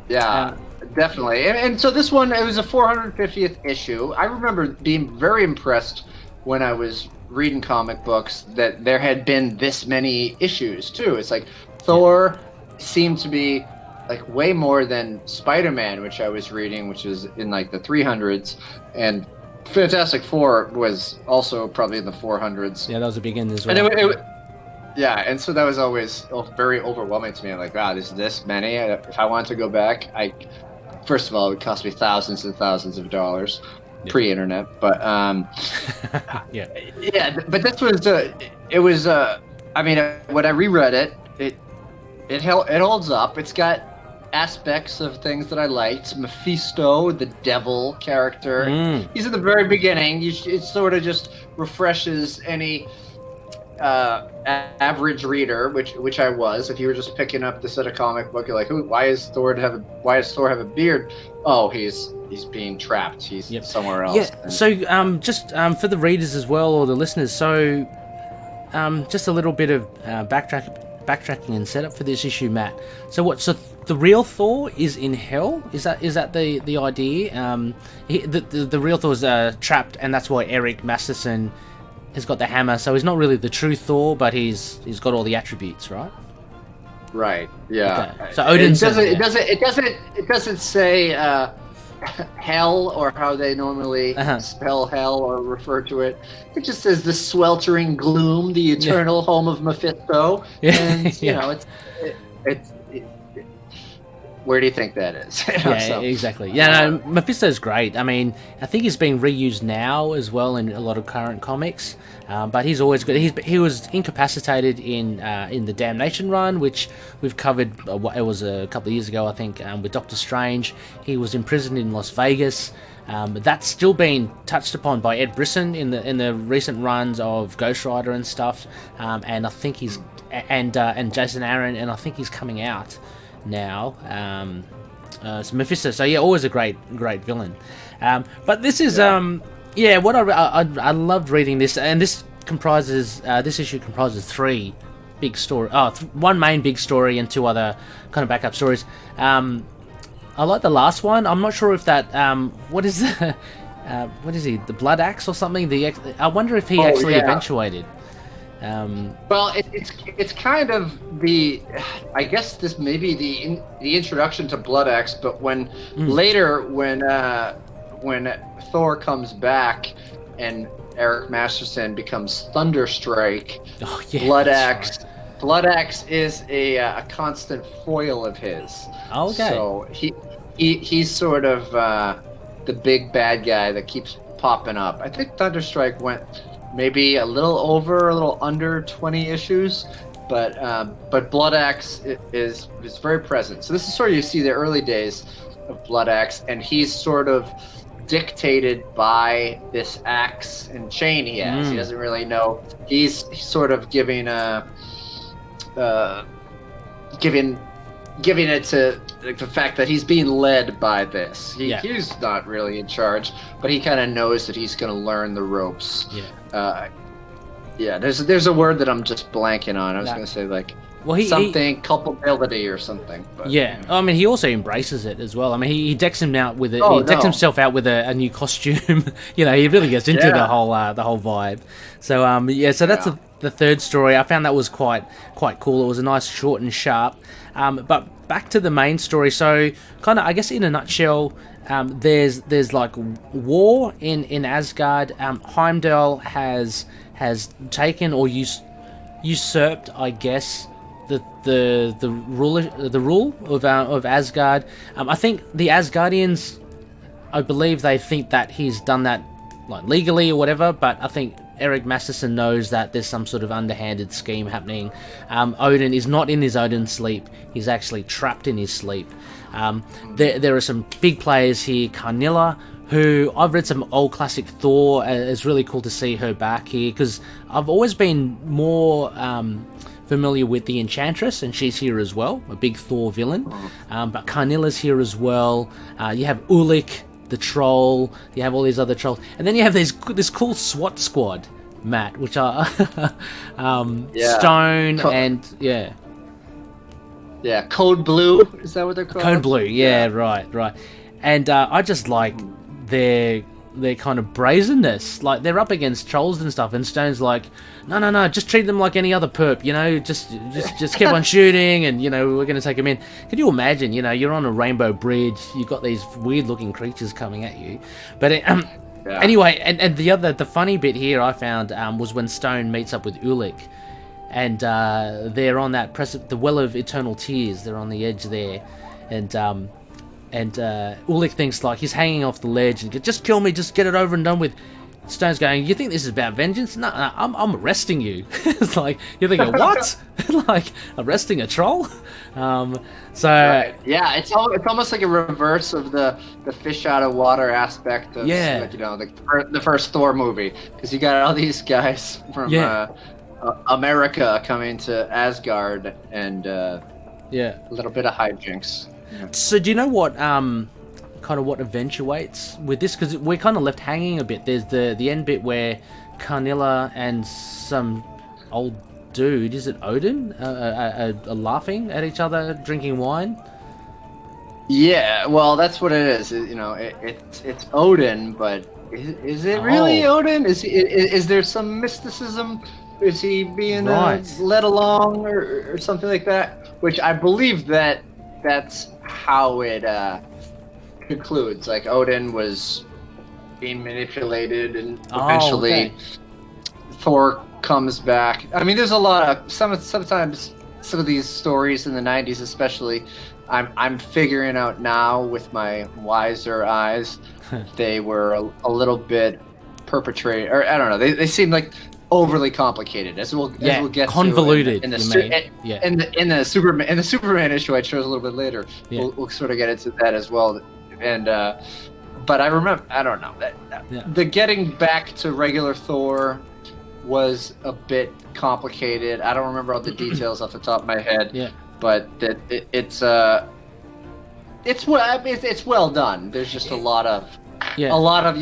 definitely. And so this one, it was a 450th issue. I remember being very impressed when I was reading comic books that there had been this many issues too. It's like Thor seemed to be like way more than Spider-Man, which I was reading, which is in like the 300s, and Fantastic Four was also probably in the 400s. Yeah, that was a big end as well. And and so that was always very overwhelming to me. I'm like, wow, there's this many. If I wanted to go back, first of all, it would cost me thousands and thousands of dollars. Pre-internet, but but this was I mean, when I reread it holds up. It's got aspects of things that I liked. Mephisto, the devil character, he's at the very beginning. It sort of just refreshes any average reader, which I was. If you were just picking up the set of comic book, you're like, why does Thor have a beard? Oh, he's being trapped. He's somewhere else. Yeah. So just for the readers as well, or the listeners, so just a little bit of backtracking and setup for this issue, Matt. So the real Thor is in hell? Is that the idea? The real Thor is trapped, and that's why Eric Masterson has got the hammer. So he's not really the true Thor, but he's got all the attributes, right? Right. Yeah. Okay. So Odin's it doesn't say hell, or how they normally spell hell or refer to it. It just says the sweltering gloom, the eternal home of Mephisto. And where do you think that is? Yeah, exactly. Yeah, no, Mephisto's great. I mean, I think he's being reused now as well in a lot of current comics, but he's always good. He was incapacitated in the Damnation run, which we've covered. It was a couple of years ago, I think, with Doctor Strange. He was imprisoned in Las Vegas. That's still been touched upon by Ed Brisson in the recent runs of Ghost Rider and stuff, and I think he's and Jason Aaron, and I think he's coming out now. So Mephisto. So yeah, always a great villain. But this is what I loved reading this, and this issue comprises three big story. One main big story and two other kind of backup stories. I like the last one. I'm not sure if that what is the what is he, the Blood Axe or something? I wonder if he actually eventuated. Well, it's kind of the, I guess this may be the introduction to Blood Axe, but when later when Thor comes back and Eric Masterson becomes Thunderstrike, Blood Axe is a constant foil of his. Okay. So he's sort of the big bad guy that keeps popping up. I think Thunderstrike went maybe a little under 20 issues, but Blood Axe is very present. So this is sort of, you see the early days of Blood Axe, and he's sort of dictated by this axe and chain he has. He doesn't really know. He's sort of giving it to like, the fact that he's being led by this. He's not really in charge, but he kind of knows that he's going to learn the ropes. There's a word that I'm just blanking on. I was going to say like culpability or something. But, I mean, he also embraces it as well. I mean, he decks him out with it. He decks himself out with a new costume. He really gets into the whole vibe. So so that's the third story. I found that was quite cool. It was a nice, short and sharp. But back to the main story. So kind of, I guess in a nutshell, there's like war in Asgard. Heimdall has taken or usurped, I guess, the rule of Asgard. I think the Asgardians, I believe they think that he's done that like legally or whatever, but I think Eric Masterson knows that there's some sort of underhanded scheme happening. Odin is not in his Odin sleep. He's actually trapped in his sleep. There are some big players here. Carnilla, who I've read some old classic Thor. It's really cool to see her back here, because I've always been more familiar with the Enchantress, and she's here as well, a big Thor villain. But Carnilla's here as well. You have Ulik, the troll. You have all these other trolls, and then you have this cool SWAT squad, Matt, which are Stone and Code Blue, is that what they're called? Code Blue, right. And I just like their kind of brazenness. Like, they're up against trolls and stuff, and Stone's like, no, just treat them like any other perp, just keep on shooting, and we're gonna take them in. Can you imagine, you're on a rainbow bridge, you've got these weird looking creatures coming at you, but anyway, and the funny bit here I found was when Stone meets up with Ulik, and they're on that the Well of Eternal Tears. They're on the edge there, and Ulik thinks like he's hanging off the ledge and just kill me, just get it over and done with. Stone's going, you think this is about vengeance? No, I'm arresting you. It's like, you're thinking, what? Like, arresting a troll? Right. Yeah, it's almost like a reverse of the fish out of water aspect of the first Thor movie, because you got all these guys from America coming to Asgard, and a little bit of hijinks. Yeah. So do you know what kind of what eventuates with this? Because we're kind of left hanging a bit. There's the end bit where Carnilla and some old dude, is it Odin, are laughing at each other, drinking wine. Yeah, well, that's what it is. It's Odin, but is it really Odin? Is there some mysticism? Is he being led along or something like that? Which I believe that's how it concludes. Like, Odin was being manipulated, and eventually Thor comes back. I mean, there's a lot of sometimes some of these stories in the 90s especially, I'm figuring out now with my wiser eyes, they were a little bit perpetrated, or I don't know, they seem like overly complicated, as we'll get convoluted to in the Superman issue I chose a little bit later. We'll sort of get into that as well. And but I remember, I don't know, the getting back to regular Thor was a bit complicated. I don't remember all the details off the top of my head. Yeah. But it's well done. There's just a lot of you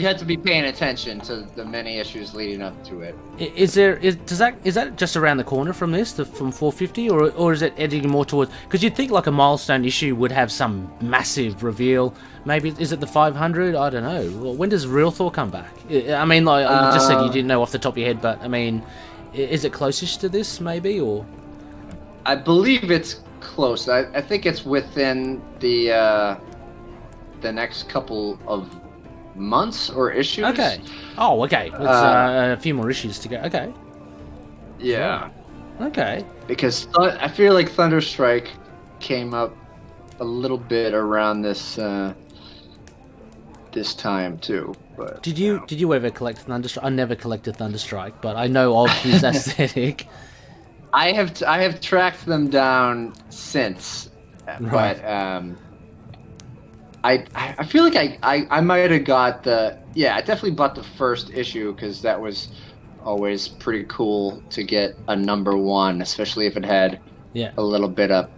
had to be paying attention to the many issues leading up to it. Is that just around the corner from this, from 450, or is it edging more towards? Because you'd think like a milestone issue would have some massive reveal. Maybe is it the 500? I don't know. Well, when does Real Thor come back? I mean, like you just said, you didn't know off the top of your head, but I mean, is it closest to this maybe, or? I believe it's close. I think it's within the next couple of months or issues. Okay. Oh, okay. It's a few more issues to go. Okay. Yeah. Okay. Because I feel like Thunderstrike came up a little bit around this time too. But did you ever collect Thunderstrike? I never collected Thunderstrike, but I know of his aesthetic. I have tracked them down since, right. But I feel like I might have got I definitely bought the first issue because that was always pretty cool to get a #1, especially if it had a little bit of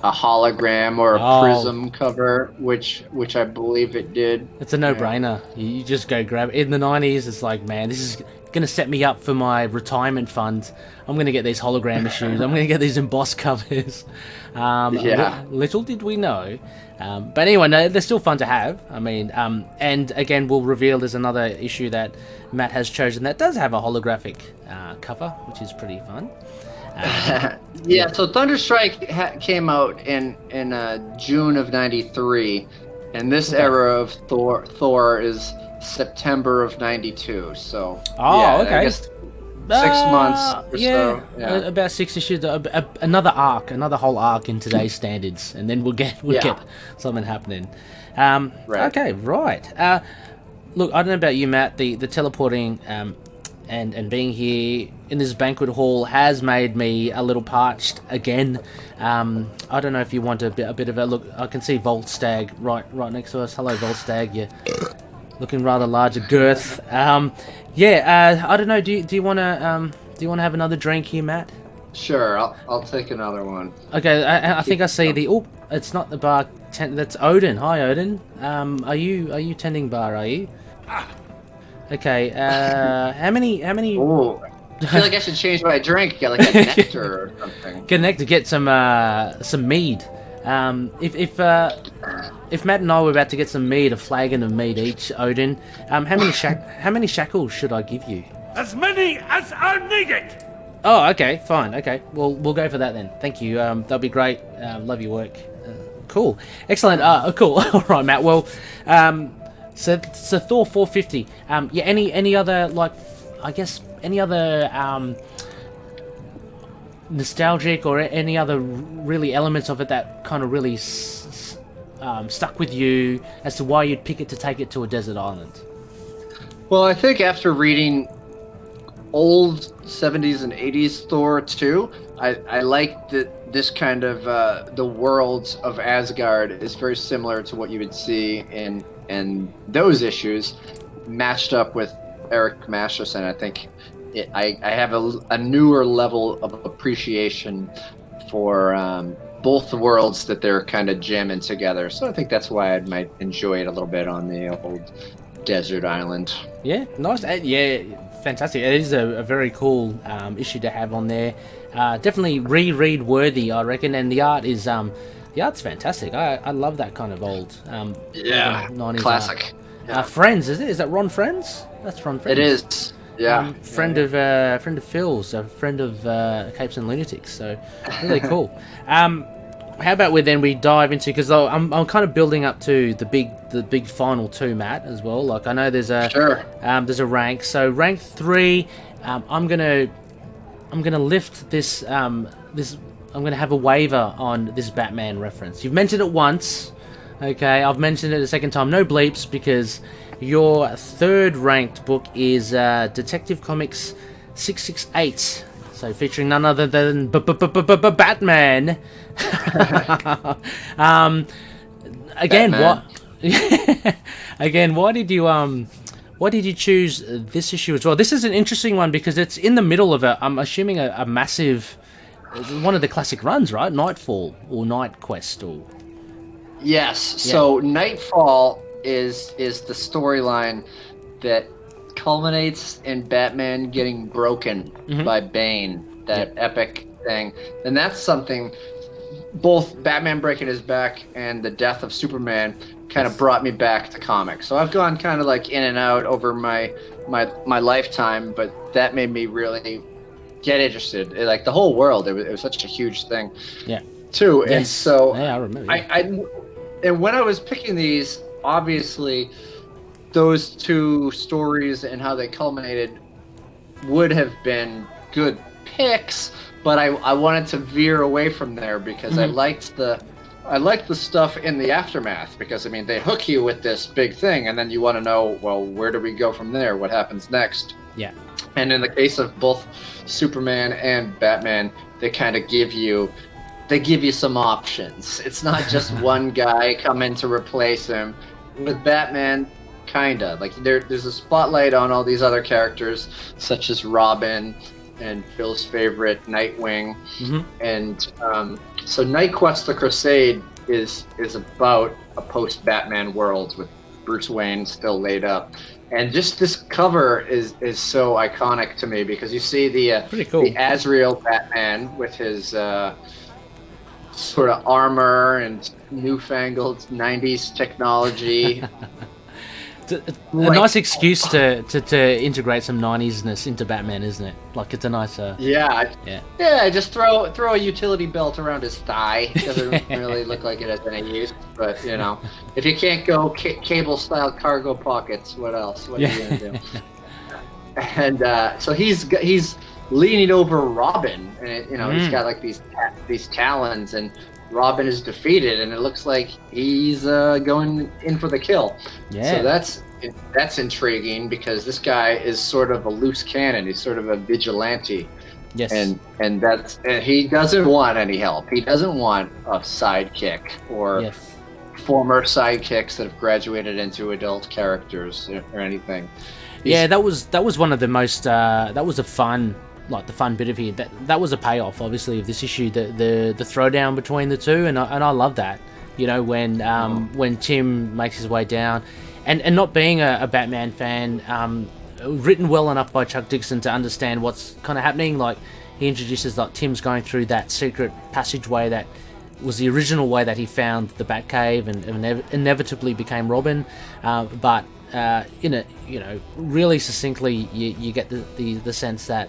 a hologram or a prism cover, which I believe it did. It's a no-brainer. You just go grab it. In the 90s, it's like, man, this is going to set me up for my retirement fund. I'm going to get these hologram issues. I'm going to get these embossed covers. Little did we know. But anyway, no, they're still fun to have. I mean, and again, we'll reveal there's another issue that Matt has chosen that does have a holographic cover, which is pretty fun. So Thunderstrike came out in June of '93, and this era of Thor is September of '92. So I guess 6 months or so. Yeah. About 6 issues. Another whole arc in today's standards, and then we'll get something happening. Right. Okay, right. Look, I don't know about you, Matt. The teleporting and being here in this banquet hall has made me a little parched again. I don't know if you want a bit of a look. I can see Volstagg right next to us. Hello, Volstagg. You're looking rather larger girth. I don't know. Do you want to have another drink here, Matt? Sure, I'll take another one. Okay, I think I see the. Oh, it's not the bar. That's Odin. Hi, Odin. Are you tending bar? Are you? Okay. How many? Ooh, I feel like I should change my drink. Get like a nectar or something. Get nectar. Get some mead. If Matt and I were about to get some mead, a flagon of mead each, Odin, how many shackles should I give you? As many as are needed. Oh, okay, fine. Okay, we'll go for that then. Thank you. That'll be great. Love your work. Cool, excellent. Cool. All right, Matt. Well, so Thor 450. Any other any other nostalgic or any other really elements of it that kind of really stuck with you as to why you'd pick it to take it to a desert island? Well, I think after reading old 70s and 80s Thor too, I like that this kind of the worlds of Asgard is very similar to what you would see in those issues, matched up with Eric Masterson. I think I have a newer level of appreciation for both the worlds that they're kind of jamming together. So I think that's why I might enjoy it a little bit on the old desert island. Yeah, nice. Fantastic. It is a very cool issue to have on there. Definitely reread worthy, I reckon. And the art is the art's fantastic. I love that kind of old 90s classic. Art. Friends, is it? Is that Ron Friends? That's Ron Friends. It is. Yeah. Friend of Phil's, a friend of Capes and Lunatics. So really cool. How about we dive into, because I'm kind of building up to the big final two, Matt, as well. Like I know there's a rank. So rank 3, I'm gonna lift this gonna have a waiver on this Batman reference. You've mentioned it once, okay? I've mentioned it a second time. No bleeps, because your third ranked book is Detective Comics 668. So featuring none other than Batman. Again, Batman. Again, why did you choose this issue as well? This is an interesting one because it's in the middle of I'm assuming a massive, one of the classic runs, right? Nightfall or Night Quest or. Yes. Yeah. So Nightfall is the storyline that culminates in Batman getting broken by Bane, that epic thing. And that's something, both Batman breaking his back and the death of Superman kind of brought me back to comics. So I've gone kind of like in and out over my lifetime, but that made me really get interested. Like the whole world, it was such a huge thing. Yeah. Too. Yes. And so yeah, I remember. and when I was picking these, obviously those two stories and how they culminated would have been good picks, but I wanted to veer away from there because I liked the stuff in the aftermath, because I mean they hook you with this big thing and then you want to know, well, where do we go from there? What happens next? Yeah. And in the case of both Superman and Batman, they kind of give you some options. It's not just one guy coming to replace him. With Batman, kinda like there's a spotlight on all these other characters, such as Robin and Phil's favorite Nightwing, and so Night Quest: The Crusade is about a post-Batman world with Bruce Wayne still laid up, and just this cover is so iconic to me because you see Pretty cool. the Azrael Batman with his sort of armor and newfangled 90s technology. A nice excuse to integrate some 90s-ness into Batman, isn't it? Like, it's a nice... Yeah, just throw a utility belt around his thigh. Doesn't really look like it has any use, but, you know, if you can't go cable-style cargo pockets, what else? What are you going to do? And so he's leaning over Robin, and, he's got, like, these talons, and Robin is defeated, and it looks like he's going in for the kill. Yeah. So that's intriguing because this guy is sort of a loose cannon. He's sort of a vigilante. Yes. And he doesn't want any help. He doesn't want a sidekick or former sidekicks that have graduated into adult characters or anything. Yeah, that was one of the most that was a fun. Like the fun bit of here, that was a payoff, obviously, of this issue. The throwdown between the two, and I love that. When Tim makes his way down, and not being a Batman fan, written well enough by Chuck Dixon to understand what's kind of happening. Like he introduces like Tim's going through that secret passageway that was the original way that he found the Batcave and inevitably became Robin, but. Really succinctly, you get the sense that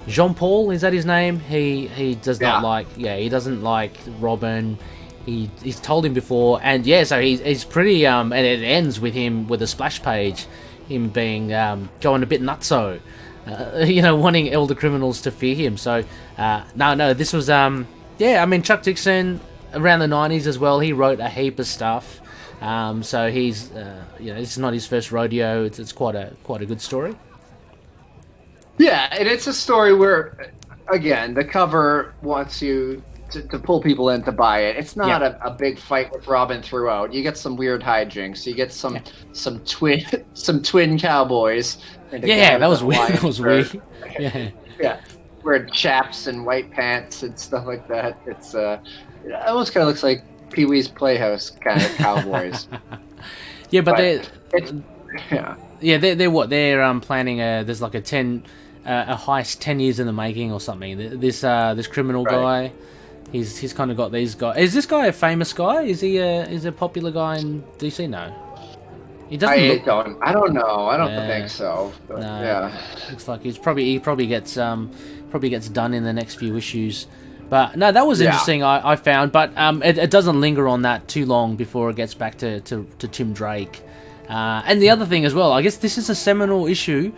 Jean-Paul, is that his name? He does not like, he doesn't like Robin. He's told him before, and so he's pretty and it ends with him with a splash page, him being going a bit nutso, wanting elder criminals to fear him. So this was Chuck Dixon around the 90s as well. He wrote a heap of stuff. So he's, this is not his first rodeo. It's quite a good story. Yeah, and it's a story where, again, the cover wants you to pull people in to buy it. It's not a big fight with Robin throughout. You get some weird hijinks. You get some twin cowboys. And that was weird. That was weird. Yeah, wearing chaps and white pants and stuff like that. It's it almost kind of looks like Pee-wee's Playhouse kind of cowboys. They're planning there's like a heist 10 years in the making or something. This criminal guy, he's kind of got these guys. Is this guy a famous guy? Is he a popular guy in DC? No, he doesn't. I don't know. I don't think so. But, no, looks like he probably gets done in the next few issues. But no, that was interesting. I found, but it doesn't linger on that too long before it gets back to Tim Drake. And the other thing as well, I guess this is a seminal issue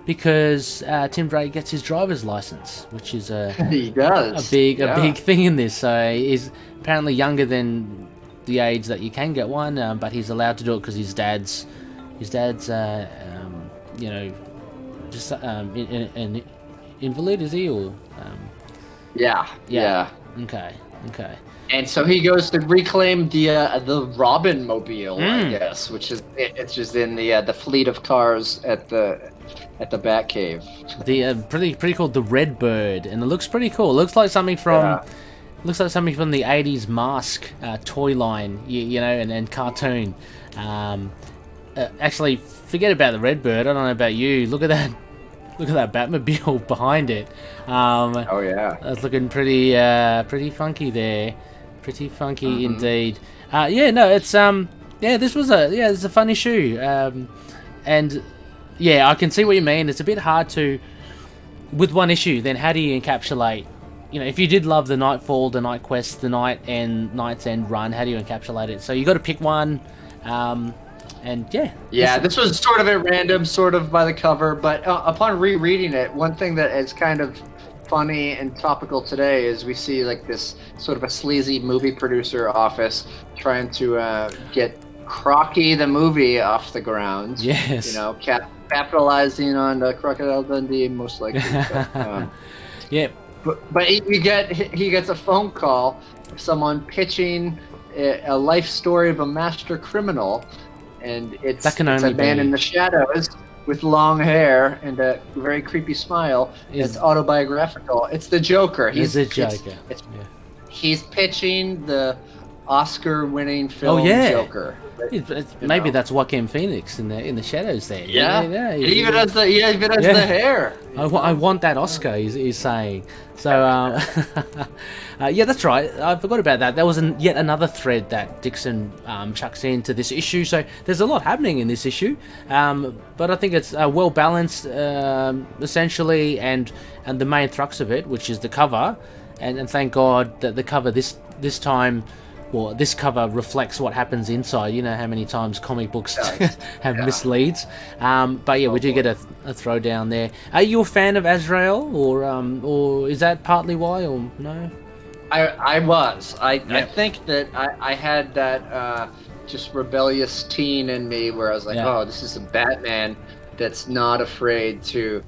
because Tim Drake gets his driver's license, which is He does. a big thing in this. So he's apparently younger than the age that you can get one, but he's allowed to do it because his dad's you know, just an invalid, is he? Or yeah. Okay. And so he goes to reclaim the Robin Mobile, I guess, which is it's just in the fleet of cars at the Batcave. The pretty cool, the Redbird, and it looks pretty cool. It looks like something from the '80s Mask toy line, you know, and cartoon. Actually, forget about the Redbird. I don't know about you. Look at that Batmobile behind it. Oh yeah, that's looking pretty funky there. Pretty funky indeed. It's it's a fun issue. And yeah, I can see what you mean. It's a bit hard to, with one issue, then how do you encapsulate, you know, if you did love the Nightfall, the Night Quest, the Night's End run, how do you encapsulate it? So you got to pick one. This was sort of at random, sort of by the cover, but upon rereading it, one thing that is kind of funny and topical today is we see like this sort of a sleazy movie producer office trying to get Crocky the movie off the ground. Yes. You know, capitalizing on Crocodile Dundee, most likely. Yeah. But he gets a phone call of someone pitching a life story of a master criminal, and it's a man in the shadows with long hair and a very creepy smile. It's autobiographical. It's the Joker. He's the Joker. He's pitching the Oscar-winning film Joker. Maybe that's Joaquin Phoenix in the shadows there. Yeah. He even has the hair. I want that Oscar. He's saying. So that's right. I forgot about that. There was yet another thread that Dixon chucks into this issue. So there's a lot happening in this issue, but I think it's well balanced, essentially, and the main thrust of it, which is the cover, and thank God that the cover this time. Well, this cover reflects what happens inside. You know how many times comic books have misleads. But yeah, we do get a throwdown there. Are you a fan of Azrael, or is that partly why, or no? I was. I think that I had that just rebellious teen in me where I was like, oh, this is a Batman that's not afraid to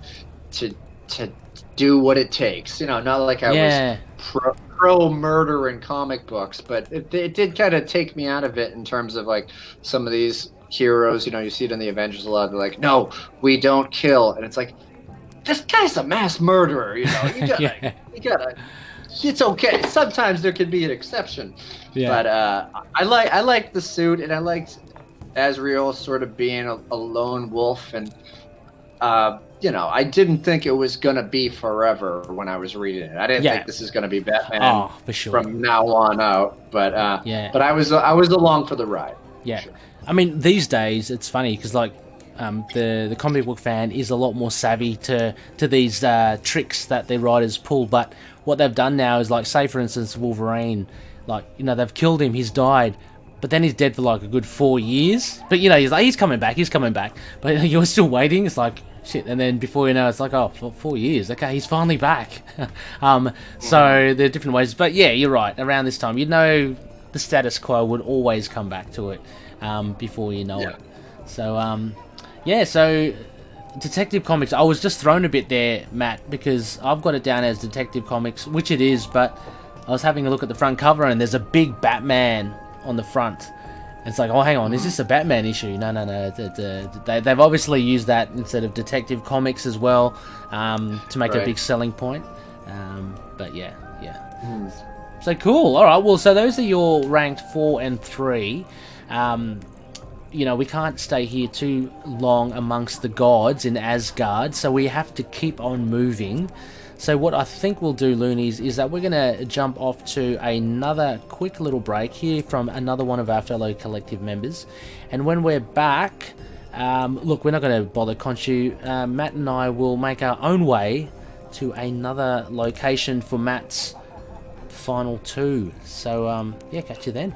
do what it takes. You know, not like I was pro murder in comic books, but it did kind of take me out of it in terms of like some of these heroes. You know, you see it in the Avengers a lot. They're like, no, we don't kill, and it's like, this guy's a mass murderer. You know, you gotta. It's okay. Sometimes there can be an exception, but I like the suit, and I liked Azrael sort of being a lone wolf, and you know, I didn't think it was gonna be forever when I was reading it. I didn't think this is gonna be Batman for sure. from now on out. But but I was along for the ride. Yeah, sure. I mean, these days it's funny because like the comic book fan is a lot more savvy to these tricks that the writers pull. But what they've done now is, like, say for instance Wolverine, like, you know, they've killed him, he's died. But then he's dead for like a good 4 years. But you know, he's coming back. But you're still waiting. It's like, shit. And then before you know, it's like, oh, for 4 years. Okay, he's finally back. So there are different ways. But yeah, you're right. Around this time, you know, the status quo would always come back to it before you know it. So so Detective Comics. I was just thrown a bit there, Matt, because I've got it down as Detective Comics, which it is. But I was having a look at the front cover, and there's a big Batman on the front. It's like, oh, hang on, is this a Batman issue? No. They've obviously used that instead of Detective Comics as well to make a big selling point. But yeah. So cool. All right. Well, so those are your ranked 4 and 3. You know, we can't stay here too long amongst the gods in Asgard, so we have to keep on moving. So what I think we'll do, Loonies, is that we're going to jump off to another quick little break here from another one of our fellow collective members. And when we're back, look, we're not going to bother Khonshu. Matt and I will make our own way to another location for Matt's final 2. So, catch you then.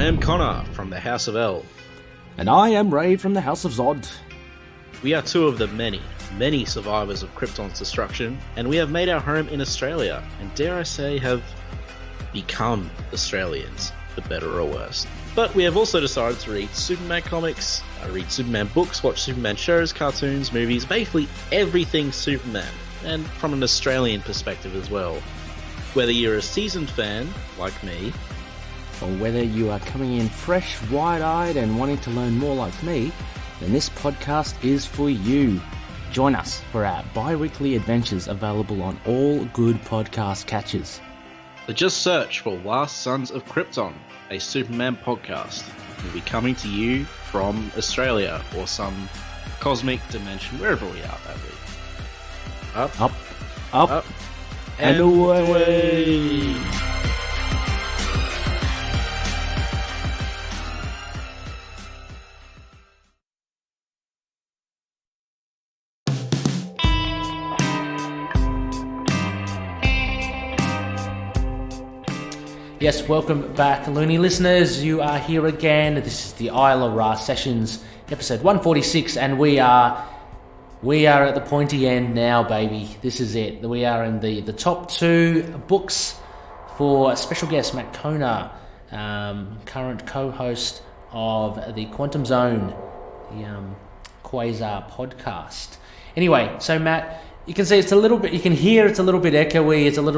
am Connor from the House of L. And I am Rey from the House of Zod. We are two of the many, many survivors of Krypton's destruction, and we have made our home in Australia, and dare I say, have become Australians, for better or worse. But we have also decided to read Superman comics, read Superman books, watch Superman shows, cartoons, movies, basically everything Superman, and from an Australian perspective as well. Whether you're a seasoned fan, like me, or whether you are coming in fresh, wide-eyed and wanting to learn more like me, then this podcast is for you. Join us for our bi-weekly adventures available on all good podcast catchers. So just search for Last Sons of Krypton, a Superman podcast. We'll be coming to you from Australia or some cosmic dimension, wherever we are that week. Up, and away. Yes, welcome back, Loony listeners. You are here again. This is the ISLA RA Sessions, episode 146, and we are at the pointy end now, baby. This is it. We are in the top two books for special guest Matt Kona, current co-host of the Quantum Zone, the Quasar podcast. Anyway, so Matt, you can see it's a little bit echoey, it's a little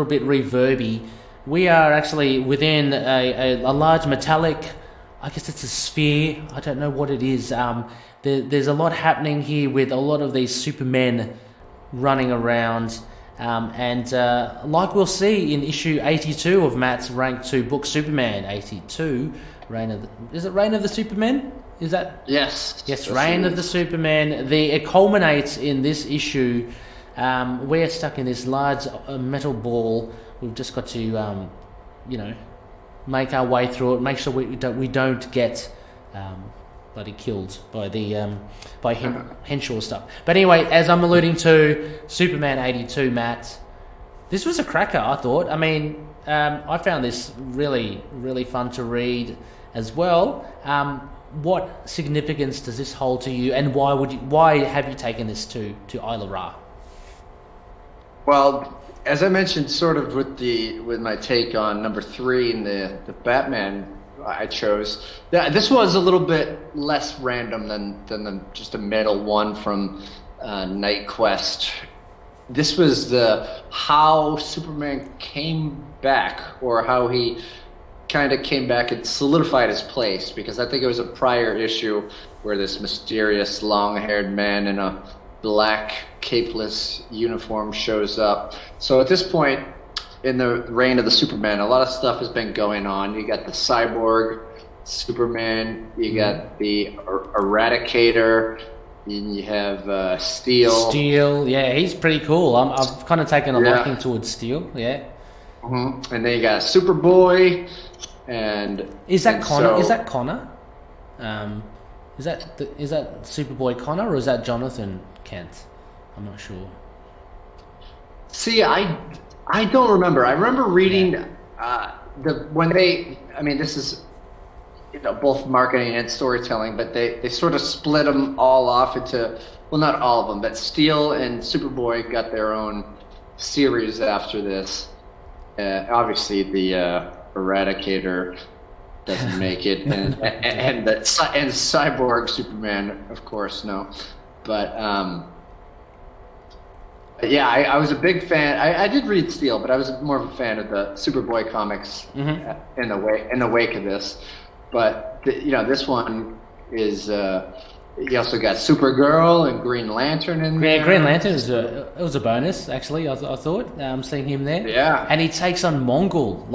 bit reverby. We are actually within a large metallic, I guess it's a sphere, I don't know what it is. There's a lot happening here with a lot of these Supermen running around. And like we'll see in issue 82 of Matt's Rank 2 book, Superman 82, is it Reign of the Supermen? Is that? Yes. Yes, Reign of the Supermen. It culminates in this issue. We're stuck in this large metal ball. We've just got to, make our way through it. Make sure we don't get bloody killed by the by Henshaw stuff. But anyway, as I'm alluding to, Superman 82, Matt, this was a cracker. I thought. I mean, I found this really, really fun to read as well. What significance does this hold to you, and why have you taken this to ISLA RA? Well, as I mentioned, sort of with my take on number 3 in the Batman I chose, this was a little bit less random than just a metal one from Night Quest. This was how Superman came back, or how he kind of came back and solidified his place, because I think it was a prior issue where this mysterious long-haired man in a black capeless uniform shows up. So at this point in the reign of the Superman, a lot of stuff has been going on. You got the cyborg Superman, you got the Eradicator, and you have Steel. Yeah, he's pretty cool. I've kind of taken a liking towards Steel. Yeah. Mm-hmm. And then you got Superboy, and is that Connor? Is that Connor? Is that Superboy Connor, or is that Jonathan Kent? I'm not sure. See, I don't remember. I remember reading this is both marketing and storytelling, but they sort of split them all off into, well, not all of them, but Steel and Superboy got their own series after this. Obviously, the Eradicator doesn't make it, and Cyborg Superman, of course, no. But yeah, I was a big fan. I did read Steel, but I was more of a fan of the Superboy comics in the wake of this. But this one is. You also got Supergirl and Green Lantern in there. Yeah, Green Lantern was a bonus, actually. I thought seeing him there. Yeah, and he takes on Mongul,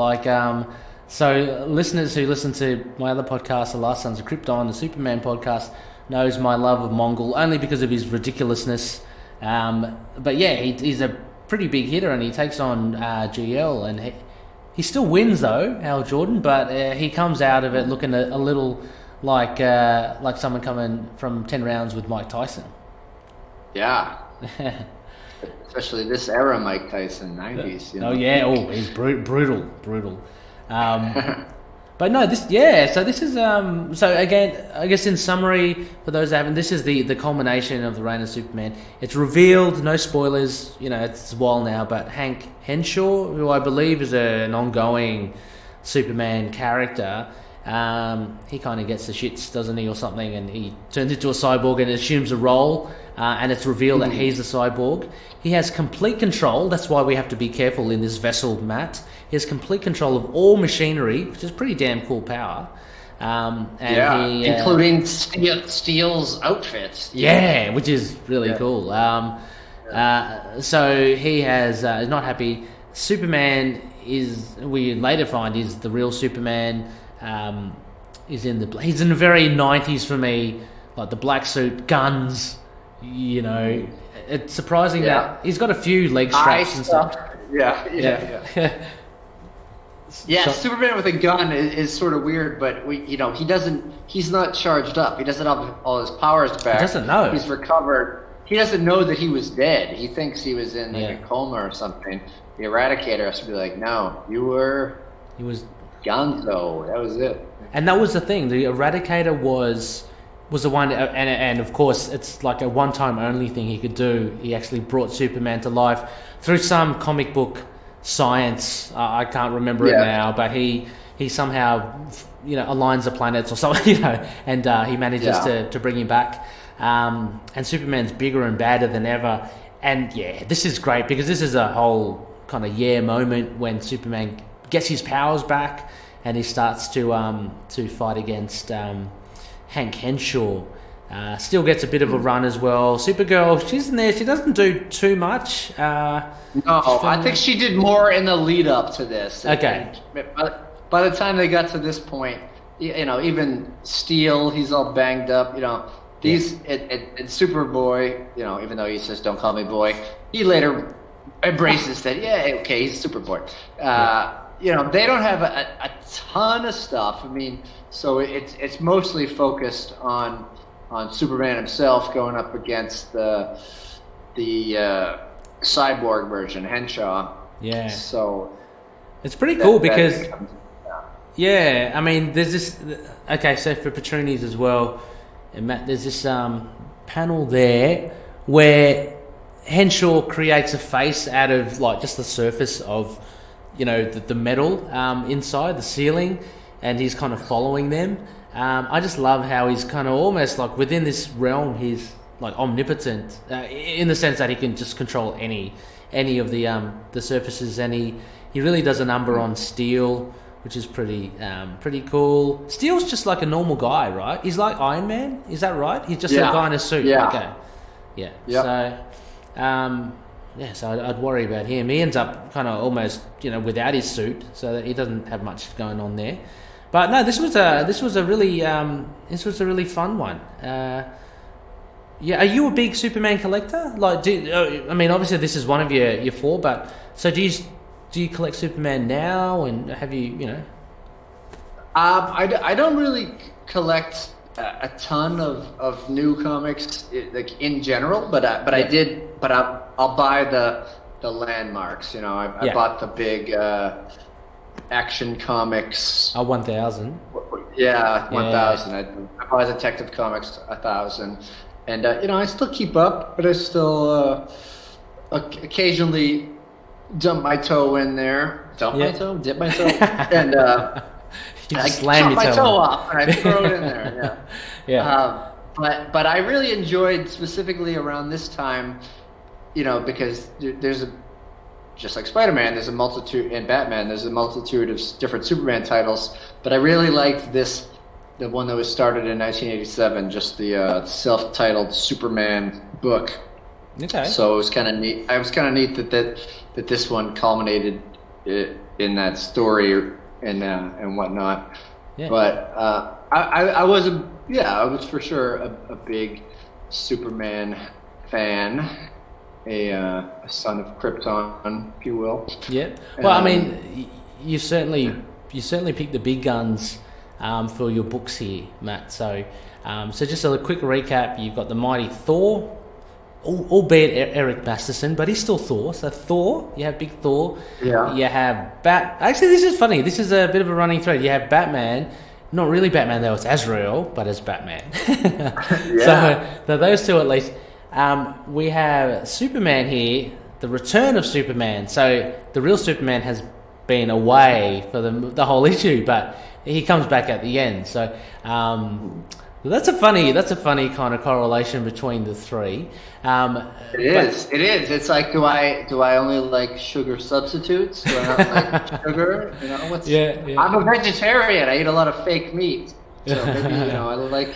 So listeners who listen to my other podcast, The Last Sons of Krypton, the Superman podcast, knows my love of Mongul only because of his ridiculousness. But yeah, he's a pretty big hitter, and he takes on GL, and he still wins though, Hal Jordan. But he comes out of it looking a little like someone coming from 10 rounds with Mike Tyson. Yeah. Especially this era, Mike Tyson, 90s. Oh yeah, he's brutal. But no, so this is so again, I guess in summary, for those that haven't, this is the culmination of the reign of Superman. It's revealed, no spoilers, it's a while now, but Hank Henshaw, who I believe is an ongoing Superman character, he kind of gets the shits, doesn't he, or something, and he turns into a cyborg and assumes a role, and it's revealed that he's a cyborg. He has complete control, that's why we have to be careful in this vessel, Matt. He has complete control of all machinery, which is pretty damn cool power. Including Steel's outfits. Yeah, which is really cool. So he is not happy. Superman we later find, is the real Superman. He's in the very 90s for me, like the black suit, guns. It's surprising that he's got a few leg straps and stuff. Yeah. Superman with a gun is sort of weird, but he's not charged up. He doesn't have all his powers back. He doesn't know. He's recovered. He doesn't know that he was dead. He thinks he was in a coma or something. The Eradicator has to be like, no, he was Gonzo. That was it. And that was the thing. The Eradicator was the one, and of course it's like a one-time only thing he could do. He actually brought Superman to life through some comic book science. I can't remember it now, but he somehow aligns the planets or something, and he manages to bring him back. And Superman's bigger and badder than ever. And this is great because this is a whole kind of moment when Superman gets his powers back and he starts to fight against Hank Henshaw. Still gets a bit of a run as well. Supergirl, she's in there. She doesn't do too much. No, I think she did more in the lead up to this. Okay. By the time they got to this point, even Steel, he's all banged up. These and Superboy, even though he says don't call me boy, he later embraces that. He's Superboy. They don't have a ton of stuff. I mean, so it's mostly focused on Superman himself going up against the cyborg version, Henshaw. Yeah. So it's pretty cool because I mean, there's this. Okay, so for Patroni's as well, and Matt, there's this panel there where Henshaw creates a face out of like just the surface of the metal inside the ceiling, and he's kind of following them. I just love how he's kind of almost like within this realm. He's like omnipotent in the sense that he can just control any of the surfaces, and he really does a number on Steel, which is pretty cool. Steel's just like a normal guy, right? He's like Iron Man, is that right? He's just a guy in a suit. Yeah. Okay. Yeah. Yep. So I'd worry about him. He ends up kind of almost without his suit, so that he doesn't have much going on there. But no, this was a really fun one. Are you a big Superman collector? Like, I mean, obviously this is one of your four, but so do you collect Superman now, and have you? I don't really collect a ton of new comics like in general, but I'll buy the landmarks. I bought the big Action Comics. 1000. Yeah, 1000. I buy Detective Comics 1000, and I still keep up, but I still occasionally dip my toe in there, and I chop my toe off and I throw it in there. But I really enjoyed specifically around this time, because there's just like Spider-Man, there's a multitude, and Batman, there's a multitude of different Superman titles. But I really liked the one that was started in 1987, just the self-titled Superman book. Okay. So it was kind of neat. I was kind of neat that this one culminated in that story and whatnot. Yeah. But I was for sure a big Superman fan, a son of Krypton, if you will. Yeah. Well, I mean, you certainly picked the big guns for your books here, Matt. So just a quick recap: you've got the Mighty Thor, albeit Eric Masterson, but he's still Thor. So Thor, you have Big Thor. Yeah. You have Actually, this is funny. This is a bit of a running thread. You have Batman. Not really Batman though. It's Azrael, but as Batman. So those two at least. We have Superman here. The return of Superman. So the real Superman has been away for the whole issue, but he comes back at the end. So that's a funny kind of correlation between the three. It is. It's like, do I only like sugar substitutes? Do I not like sugar? You know, Yeah. I'm a vegetarian. I eat a lot of fake meat. So maybe, I like.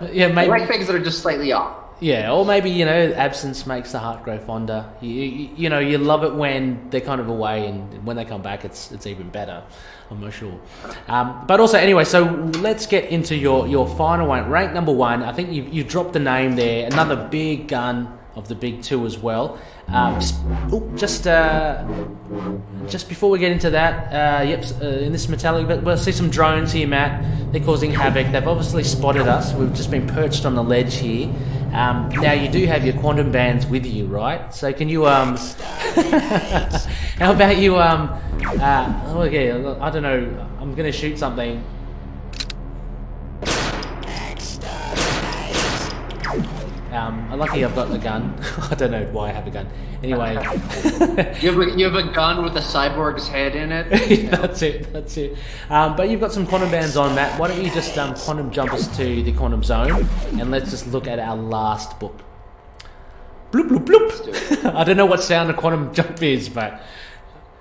Maybe. I like things that are just slightly off. Yeah, or maybe, absence makes the heart grow fonder. You love it when they're kind of away, and when they come back, it's even better. I'm not sure. But also, anyway, so let's get into your final one. Rank number one, I think you dropped the name there. Another big gun of the big two as well. Just before we get into that, in this metallic, we'll see some drones here, Matt. They're causing havoc. They've obviously spotted us. We've just been perched on the ledge here. Now you do have your quantum bands with you, right? So can you how about you okay, I don't know. I'm gonna shoot something. I'm lucky I've got the gun. I don't know why I have a gun. Anyway. you have a gun with a cyborg's head in it? Yeah, that's it. But you've got some quantum bands on, Matt. Why don't you just quantum jump us to the quantum zone, and let's just look at our last book. Bloop, bloop, bloop. I don't know what sound a quantum jump is, but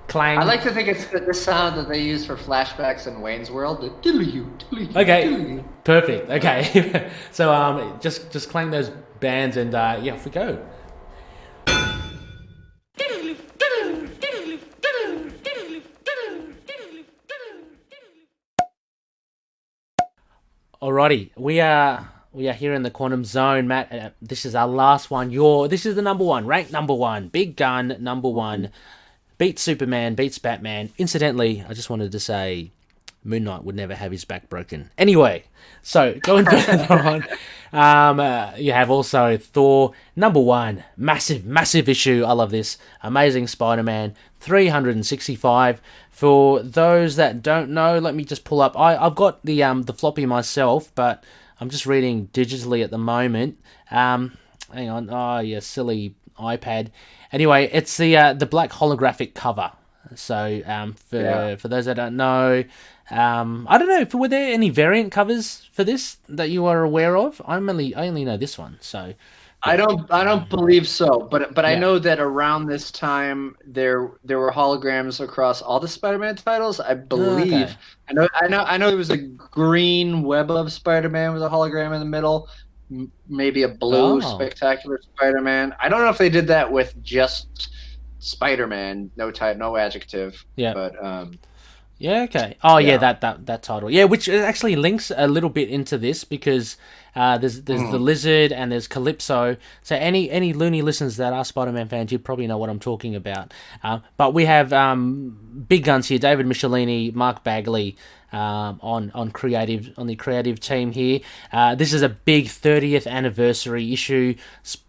clang. I like to think it's the sound that they use for flashbacks in Wayne's World. Okay, perfect. Okay, so just clang those bands, and off we go. Alrighty, we are here in the quantum zone, Matt. This is our last one. This is the number one, rank number one, big gun number one. Beats Superman, beats Batman. Incidentally, I just wanted to say Moon Knight would never have his back broken. Anyway, so going further on, you have also Thor, number one. Massive issue. I love this. Amazing Spider-Man, 365. For those that don't know, let me just pull up. I've got the floppy myself, but I'm just reading digitally at the moment. Hang on. Oh, yeah, silly iPad. Anyway, it's the black holographic cover. So for those that don't know, I don't know. Were there any variant covers for this that you are aware of? I only know this one. So I don't believe so. But I know that around this time there were holograms across all the Spider-Man titles. I believe. Okay. I know there was a green Web of Spider-Man with a hologram in the middle. Maybe a blue Spectacular Spider-Man. I don't know if they did that with just Spider-Man, no type, no adjective. Yeah. But yeah. Okay. Oh yeah, that title. Yeah, which actually links a little bit into this because there's the Lizard and there's Calypso. So any Loony listeners that are Spider-Man fans, you probably know what I'm talking about. But we have big guns here: David Michelini, Mark Bagley. On the creative team here. This is a big 30th anniversary issue.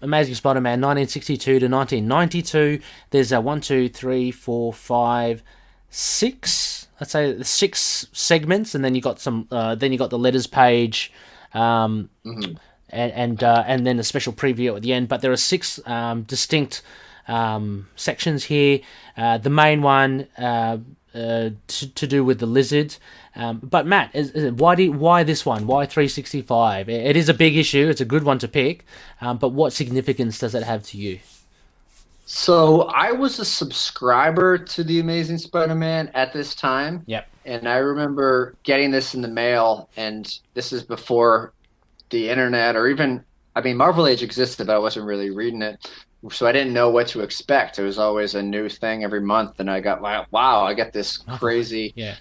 Amazing Spider-Man 1962 to 1992. There's a 1, 2, 3, 4, 5, 6. Let's say 6 segments, and then you got some. Then you got the letters page, and then a special preview at the end. But there are 6 distinct sections here. The main one to do with the Lizard. But Matt, why this one? Why 365? It is a big issue. It's a good one to pick. But what significance does it have to you? So I was a subscriber to the Amazing Spider-Man at this time. Yep. And I remember getting this in the mail, and this is before the internet or even, Marvel Age existed, but I wasn't really reading it. So I didn't know what to expect. It was always a new thing every month, and I got I get this crazy. Yeah.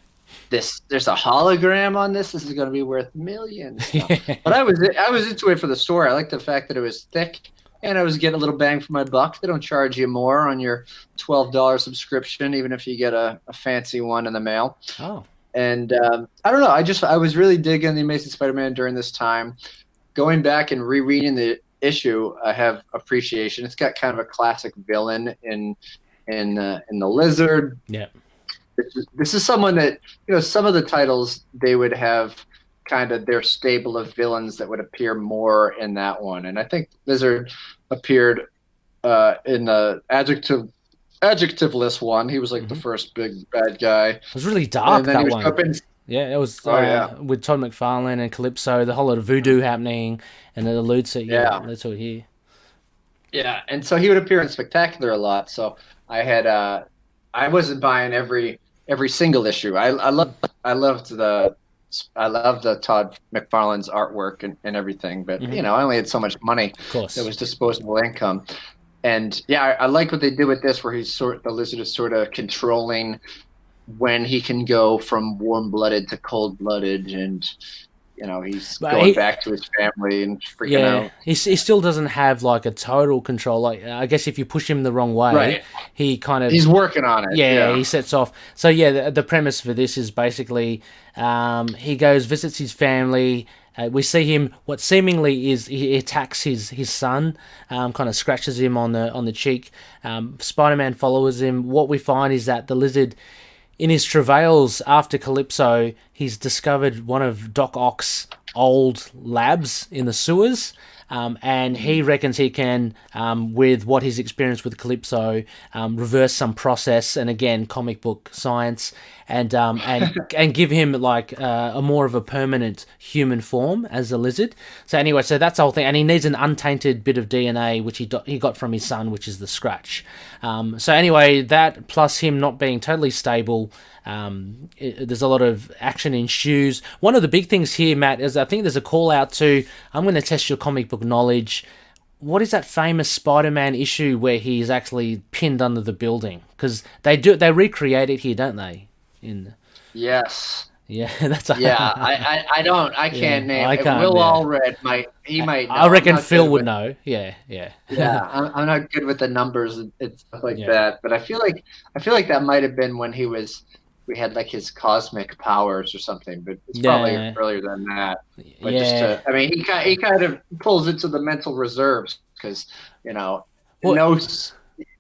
There's a hologram on this. This is going to be worth millions. But I was into it for the story. I liked the fact that it was thick, and I was getting a little bang for my buck. They don't charge you more on your $12 subscription, even if you get a fancy one in the mail. Oh. And I don't know. I was really digging the Amazing Spider-Man during this time. Going back and rereading the issue, I have appreciation. It's got kind of a classic villain in the Lizard. Yeah. This is someone that, some of the titles they would have kind of their stable of villains that would appear more in that one, and I think Lizard appeared in the adjectiveless one. He was like the first big bad guy. It was really dark, that one. Yeah, it was with Todd McFarlane and Calypso, the whole lot of voodoo happening, and it alludes to that's what here. Yeah, and so he would appear in Spectacular a lot. So I wasn't buying every single issue. I loved the Todd McFarlane's artwork and everything, but I only had so much money. Of course, it was disposable income. And yeah, I like what they did with this, where the Lizard is sort of controlling when he can go from warm-blooded to cold-blooded, and he's going back to his family and freaking out. He still doesn't have like a total control. Like, I guess if you push him the wrong way, he kind of he's working on it. Yeah, he sets off. So yeah, the premise for this is basically he goes, visits his family. We see him. What seemingly is he attacks his son, kind of scratches him on the cheek. Spider-Man follows him. What we find is that the Lizard, in his travails after Calypso, he's discovered one of Doc Ock's old labs in the sewers, and he reckons he can, with what he's experienced with Calypso, reverse some process, and again, comic book science, and give him like a more of a permanent human form as a Lizard. So anyway, so that's the whole thing, and he needs an untainted bit of DNA which he got from his son, which is the Scratch. So anyway, that plus him not being totally stable, there's a lot of action ensues. One of the big things here, Matt, is I think there's a call out to, I'm going to test your comic book knowledge. What is that famous Spider-Man issue where he's actually pinned under the building? Because they recreate it here, don't they? Yes. Yeah, that's I can't name it. Will Allred might know. I reckon Phil would know. Yeah. I'm not good with the numbers and stuff like that, but I feel like that might have been when we had like his cosmic powers or something, but it's probably earlier than that. But he kind of pulls into the mental reserves because no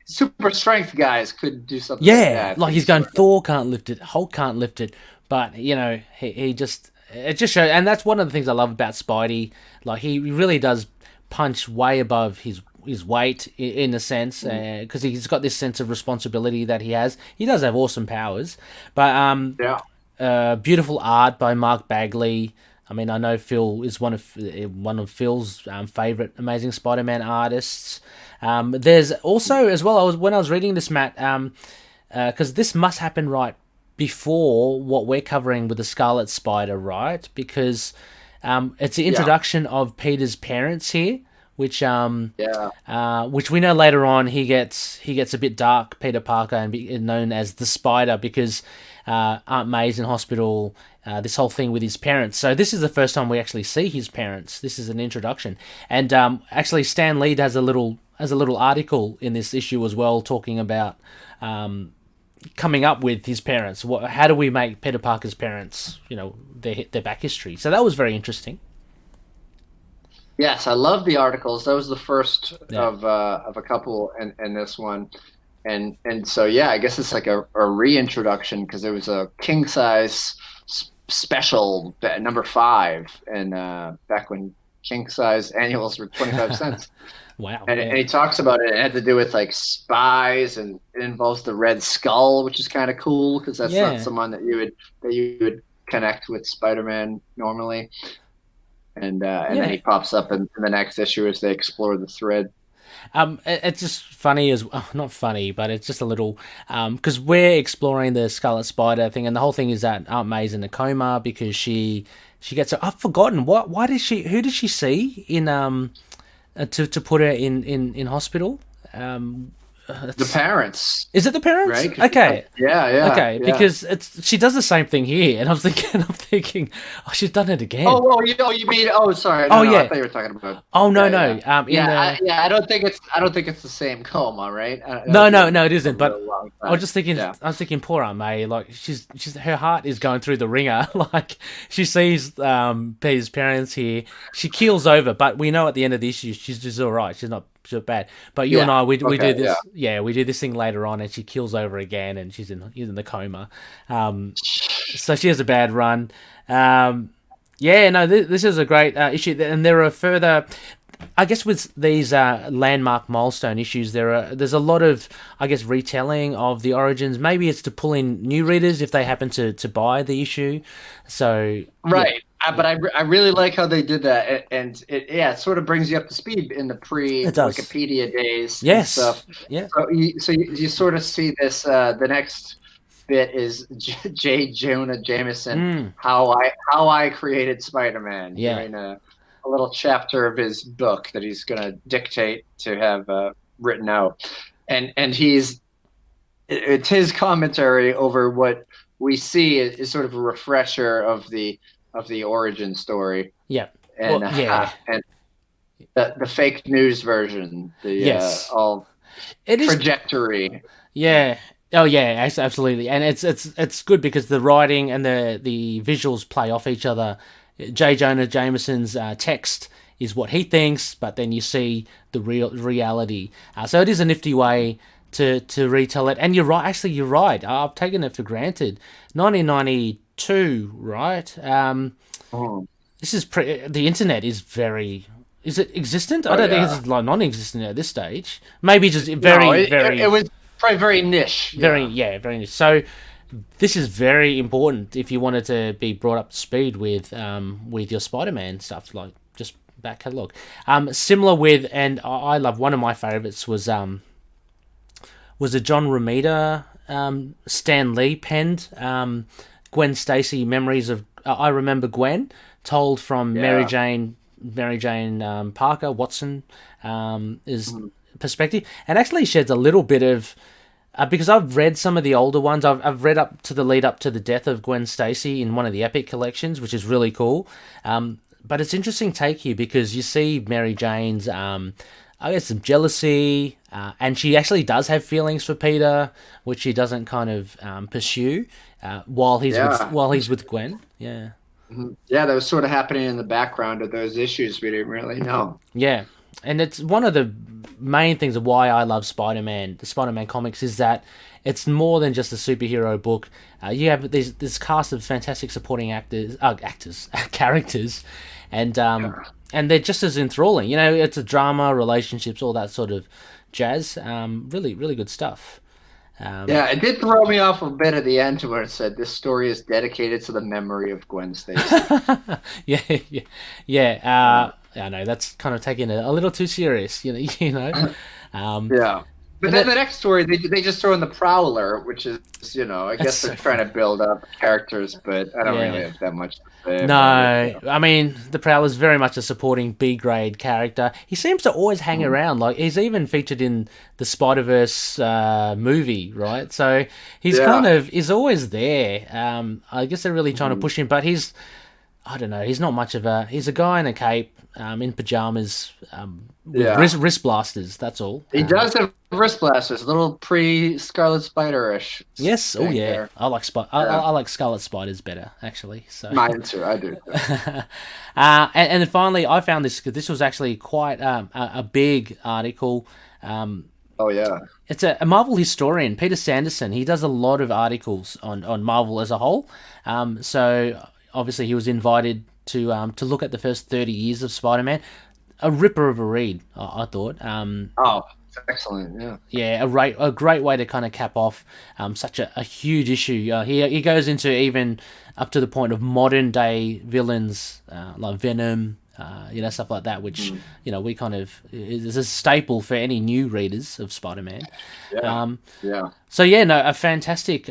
super strength guys could do something like that. Like he's going, Thor can't lift it, Hulk can't lift it, but he just, it just shows. And that's one of the things I love about Spidey. Like he really does punch way above his weight in a sense, because he's got this sense of responsibility that he has. He does have awesome powers, but beautiful art by Mark Bagley. I mean, I know Phil is one of Phil's favorite Amazing Spider-Man artists. There's also, as well, when I was reading this, Matt, because this must happen right before what we're covering with the Scarlet Spider, right? Because it's the introduction of Peter's parents here, which we know later on he gets a bit dark, Peter Parker, and known as the Spider because Aunt May's in hospital. This whole thing with his parents. So this is the first time we actually see his parents. This is an introduction, and actually Stan Lee has a little article in this issue as well, talking about coming up with his parents. How do we make Peter Parker's parents, their back history? So that was very interesting. Yes, I love the articles. That was the first of a couple in this one. And so, I guess it's like a reintroduction because it was a king size special number 5, and back when king size annuals were 25 cents. Wow. And he talks about it. It had to do with like spies, and it involves the Red Skull, which is kind of cool because that's not someone that you would connect with Spider-Man normally. And then he pops up in the next issue as they explore the thread. It's just funny not funny, but it's just a little because we're exploring the Scarlet Spider thing, and the whole thing is that Aunt May's in a coma because she gets I've forgotten who did she see in to put her in hospital? The parents. Is it the parents? Right? Okay. Yeah. Okay, because she does the same thing here, and I'm thinking, oh, she's done it again. You mean? Oh, sorry. No, Yeah. I thought you were talking about. Oh no. I don't think it's the same coma, right? No, it isn't. But I was just thinking, poor Aunt May, like she's her heart is going through the ringer. Like she sees Peter's parents here, she keels over, but we know at the end of the issue she's just all right. She's not bad. But you and I, we do this. Yeah, we do this thing later on, and she keels over again, and she's in the coma. So she has a bad run. This is a great issue, and there are further. I guess with these landmark milestone issues, there's a lot of, I guess, retelling of the origins. Maybe it's to pull in new readers if they happen to buy the issue. So right. But I really like how they did that, and it sort of brings you up to speed in the pre-Wikipedia days. Yes. And stuff. Yeah. So you sort of see this. The next bit is J. Jonah Jameson. How I created Spider-Man. Yeah. During a little chapter of his book that he's going to dictate to have written out, and it's his commentary over what we see is sort of a refresher of the origin story. Yeah. And and the fake news version, all trajectory. Yeah. Oh yeah, absolutely. And it's good because the writing and the visuals play off each other. J. Jonah Jameson's text is what he thinks, but then you see the reality. So it is a nifty way to retell it. And you're right. Actually, you're right. I've taken it for granted. 1992, right? This is the internet is very. Is it existent? I don't think it's like non-existent at this stage. Maybe just very. It was probably very niche. Very niche. So this is very important if you wanted to be brought up to speed with your Spider-Man stuff, like just back catalogue. Similar with, and I love, one of my favorites was a John Romita Stan Lee penned Gwen Stacy memories of I Remember Gwen, told from Mary Jane Parker Watson perspective, and actually sheds a little bit of because I've read some of the older ones. I've read up to the lead up to the death of Gwen Stacy in one of the Epic collections, which is really cool. But it's interesting take here because you see Mary Jane's I guess some jealousy, and she actually does have feelings for Peter, which she doesn't kind of pursue while he's with Gwen. Yeah. Yeah, that was sort of happening in the background of those issues we didn't really know. Yeah, and it's one of the main things of why I love Spider-Man, the Spider-Man comics, is that it's more than just a superhero book. You have this cast of fantastic supporting characters, and they're just as enthralling. You know, it's a drama, relationships, all that sort of jazz. Really, really good stuff. It did throw me off a bit at the end where it said this story is dedicated to the memory of Gwen Stacy. I know that's kind of taking it a little too serious, you know. But then the next story, they just throw in the Prowler, which is, I guess they're trying to build up characters, but I don't really have that much to say. No, I mean, the Prowler's very much a supporting B-grade character. He seems to always hang around. Like, he's even featured in the Spider-Verse movie, right? So he's he's always there. I guess they're really trying to push him, but he's not much of he's a guy in a cape, in pajamas, with wrist blasters, that's all. He does have wrist blasters, a little pre-Scarlet Spider-ish. Yes, oh yeah. There. I like Scarlet Spiders better, actually. So. Mine too, I do. And then finally, I found this, because this was actually quite a big article. It's a Marvel historian, Peter Sanderson. He does a lot of articles on Marvel as a whole. So obviously he was invited to look at the first 30 years of Spider-Man. A ripper of a read, I thought. Excellent, yeah. Yeah, a great way to kind of cap off such a huge issue. He goes into even up to the point of modern day villains like Venom, stuff like that, which we kind of is a staple for any new readers of Spider-Man. So a fantastic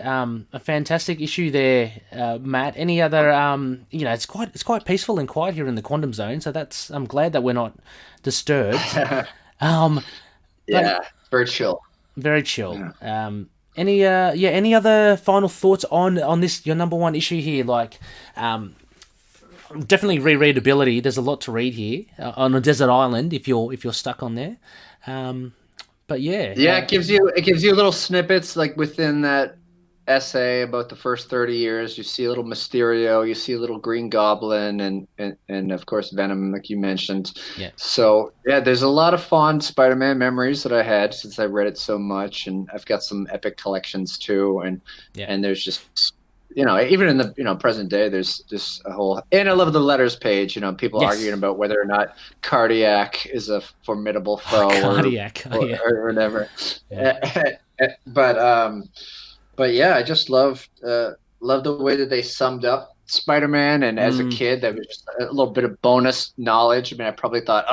issue there, Matt. Any other it's quite peaceful and quiet here in the Quantum Zone, so I'm glad that we're not disturbed. Very chill. Very chill. Any other final thoughts on this, your number one issue here? Like, definitely rereadability. There's a lot to read here on a desert island if you're stuck on there. But it gives you little snippets like within that essay about the first 30 years. You see a little Mysterio, you see a little Green Goblin, and of course Venom, like you mentioned. Yeah. So there's a lot of fond Spider-Man memories that I had since I read it so much, and I've got some epic collections too, and there's just even in the present day, there's just a whole, and I love the letters page. People arguing about whether or not Cardiac is a formidable foe or whatever. Yeah. But yeah, I just loved the way that they summed up Spider-Man. And as a kid, that was just a little bit of bonus knowledge. I mean, I probably thought,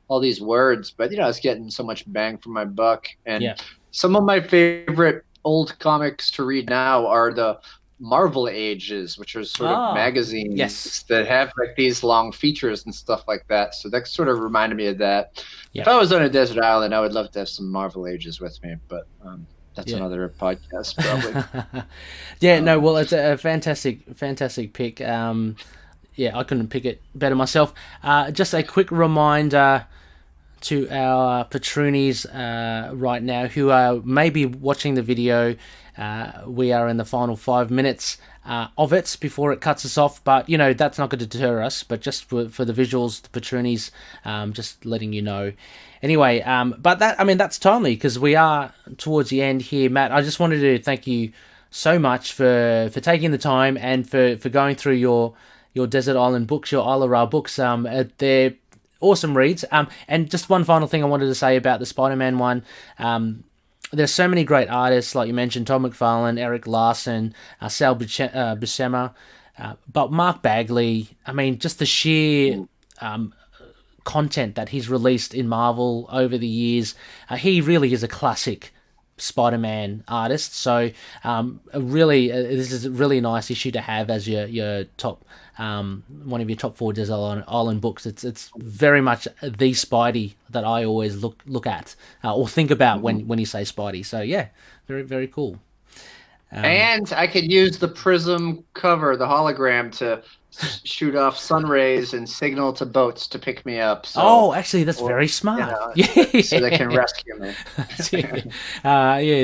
all these words, but I was getting so much bang for my buck. And some of my favorite old comics to read now are the Marvel Ages, which are sort of magazines that have like these long features and stuff like that. So that sort of reminded me of that. If I was on a desert island, I would love to have some Marvel Ages with me, but that's another podcast, probably. Well, it's a fantastic pick. I couldn't pick it better myself. Just a quick reminder to our patroonies right now who are maybe watching the video. We are in the final 5 minutes of it before it cuts us off, but that's not going to deter us, but just for the visuals, the patroonies, just letting you know. Anyway, but that's timely because we are towards the end here. Matt, I just wanted to thank you so much for taking the time and for going through your Desert Island books, your Isla Ra books. They're awesome reads. And just one final thing I wanted to say about the Spider-Man one. There's so many great artists, like you mentioned, Todd McFarlane, Eric Larson, Sal Buscema, but Mark Bagley. I mean, just the sheer content that he's released in Marvel over the years. He really is a classic Spider-Man artist. So, this is a really nice issue to have as your top. One of your top 4 Desert Island books. It's very much the Spidey that I always look at or think about when you say Spidey. So very, very cool. And I could use the prism cover, the hologram, to shoot off sun rays and signal to boats to pick me up. So, actually, that's very smart. So they can rescue me.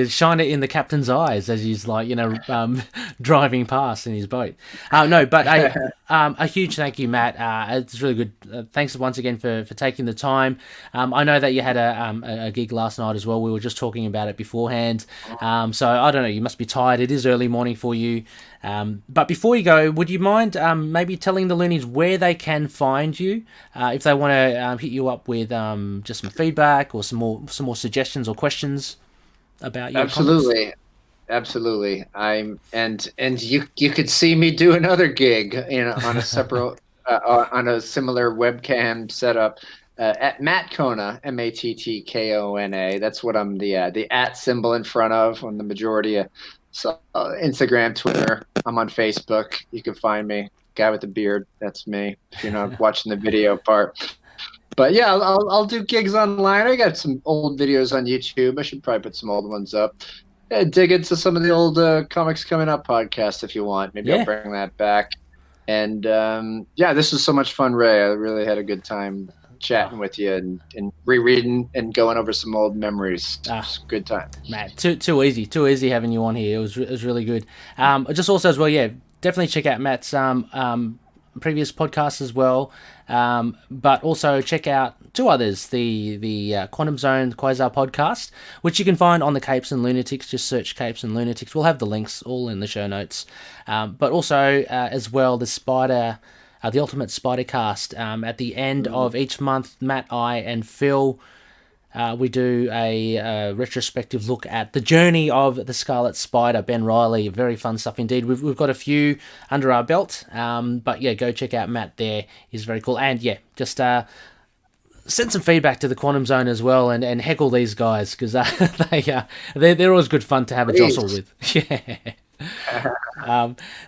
Shine it in the captain's eyes as he's driving past in his boat. But a huge thank you, Matt. It's really good. Thanks once again for taking the time. I know that you had a gig last night as well. We were just talking about it beforehand. So I don't know. You must be tired. It is early morning for you. But before you go, would you mind maybe telling the Loonies where they can find you if they want to hit you up with just some feedback or some more suggestions or questions about your Absolutely. And you could see me do another gig on a separate on a similar webcam setup at Matt Kona, MatTKona. That's what I'm the at symbol in front of on the majority of. So Instagram, Twitter, I'm on Facebook. You can find me. Guy with the beard, that's me. If you're not watching the video part. But yeah, I'll do gigs online. I got some old videos on YouTube. I should probably put some old ones up. Yeah, dig into some of the old Comics Coming Up podcast if you want. Maybe I'll bring that back. And this was so much fun, Ray. I really had a good time chatting with you and rereading and going over some old memories. Good time, Matt. Too easy having you on here. It was really good. Just also as well, definitely check out Matt's previous podcasts as well. But also check out 2 others: the Quantum Zone Quasar podcast, which you can find on the Capes and Lunatics. Just search Capes and Lunatics. We'll have the links all in the show notes. But also as well the Ultimate Spider-Cast. At the end of each month, Matt, I, and Phil, we do a retrospective look at the journey of the Scarlet Spider, Ben Reilly. Very fun stuff indeed. We've got a few under our belt, but go check out Matt there. He's very cool. And just send some feedback to the Quantum Zone as well and heckle they're always good fun to have a jostle with.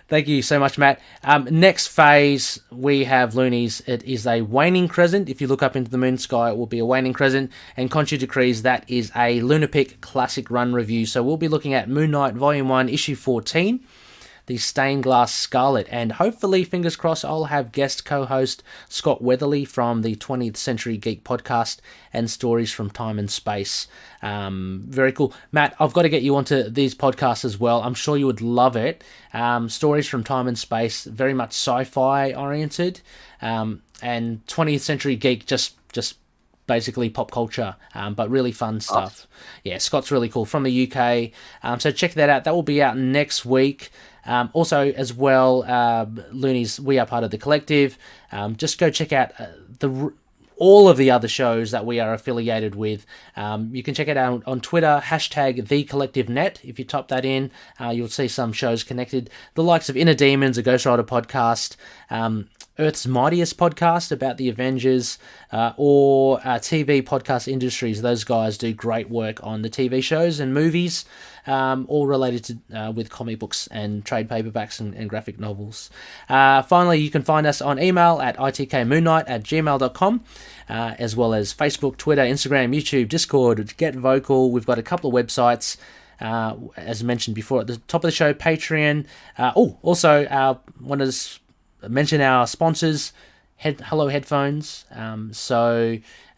Thank you so much, Matt. Next phase, we have Loonies. It is a waning crescent. If you look up into the moon sky, it will be a waning crescent. And Khonshu decrees that is a Lunar Pick Classic Run review. So we'll be looking at Moon Knight Volume 1, Issue 14. The Stained Glass Scarlet, and hopefully, fingers crossed, I'll have guest co-host Scott Weatherly from the 20th Century Geek podcast and Stories from Time and Space. Very cool. Matt, I've got to get you onto these podcasts as well. I'm sure you would love it. Stories from Time and Space, very much sci-fi oriented, and 20th Century Geek just basically pop culture, but really fun stuff. Yeah, Scott's really cool from the UK. So check that out. That will be out next week. Also, as well, Loonies, we are part of the collective. Just go check out all of the other shows that we are affiliated with. You can check it out on Twitter, #TheCollectiveNet. If you type that in, you'll see some shows connected. The likes of Inner Demons, a Ghost Rider podcast, Earth's Mightiest podcast about the Avengers, or TV Podcast Industries. Those guys do great work on the TV shows and movies, all related to with comic books and trade paperbacks and graphic novels. Finally, you can find us on email at itkmoonnight@gmail.com, as well as Facebook, Twitter, Instagram, YouTube, Discord, Get Vocal. We've got a couple of websites. As mentioned before at the top of the show, Patreon. Also, wanted to mention our sponsors, Hello Headphones.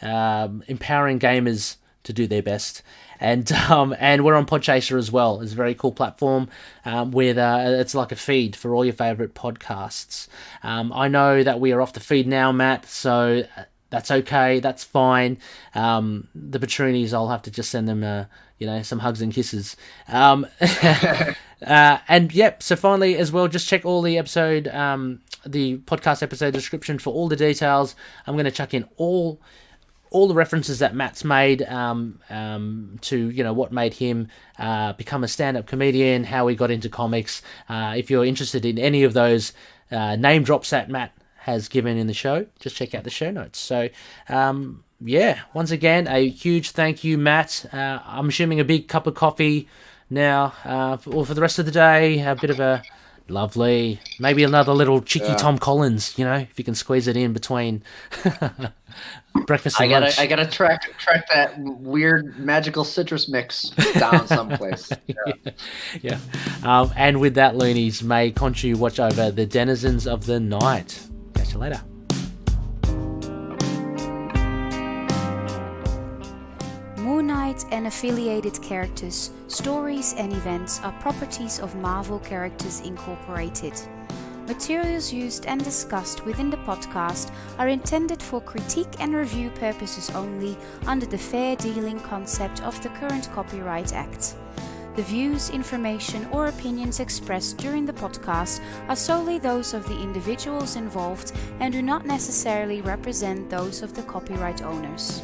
Empowering gamers to do their best. And we're on Podchaser as well. It's a very cool platform with it's like a feed for all your favourite podcasts. I know that we are off the feed now, Matt, so that's okay. That's fine. The Patroonies, I'll have to just send them some hugs and kisses. And yep, so finally as well, just check all the episode, the podcast episode description for all the details. I'm going to chuck in all the references that Matt's made to what made him become a stand-up comedian, how he got into comics. If you're interested in any of those name drops that Matt has given in the show, just check out the show notes. So once again, a huge thank you, Matt. I'm assuming a big cup of coffee now for the rest of the day. A bit of a lovely, maybe another little cheeky Tom Collins, if you can squeeze it in between breakfast and lunch. I gotta track that weird magical citrus mix down someplace. Yeah. And with that, Loonies, may Khonshu watch over the denizens of the night. Catch you later. Moon Knight and affiliated characters, stories and events are properties of Marvel Characters Incorporated. Materials used and discussed within the podcast are intended for critique and review purposes only under the fair dealing concept of the current Copyright Act. The views, information or opinions expressed during the podcast are solely those of the individuals involved and do not necessarily represent those of the copyright owners.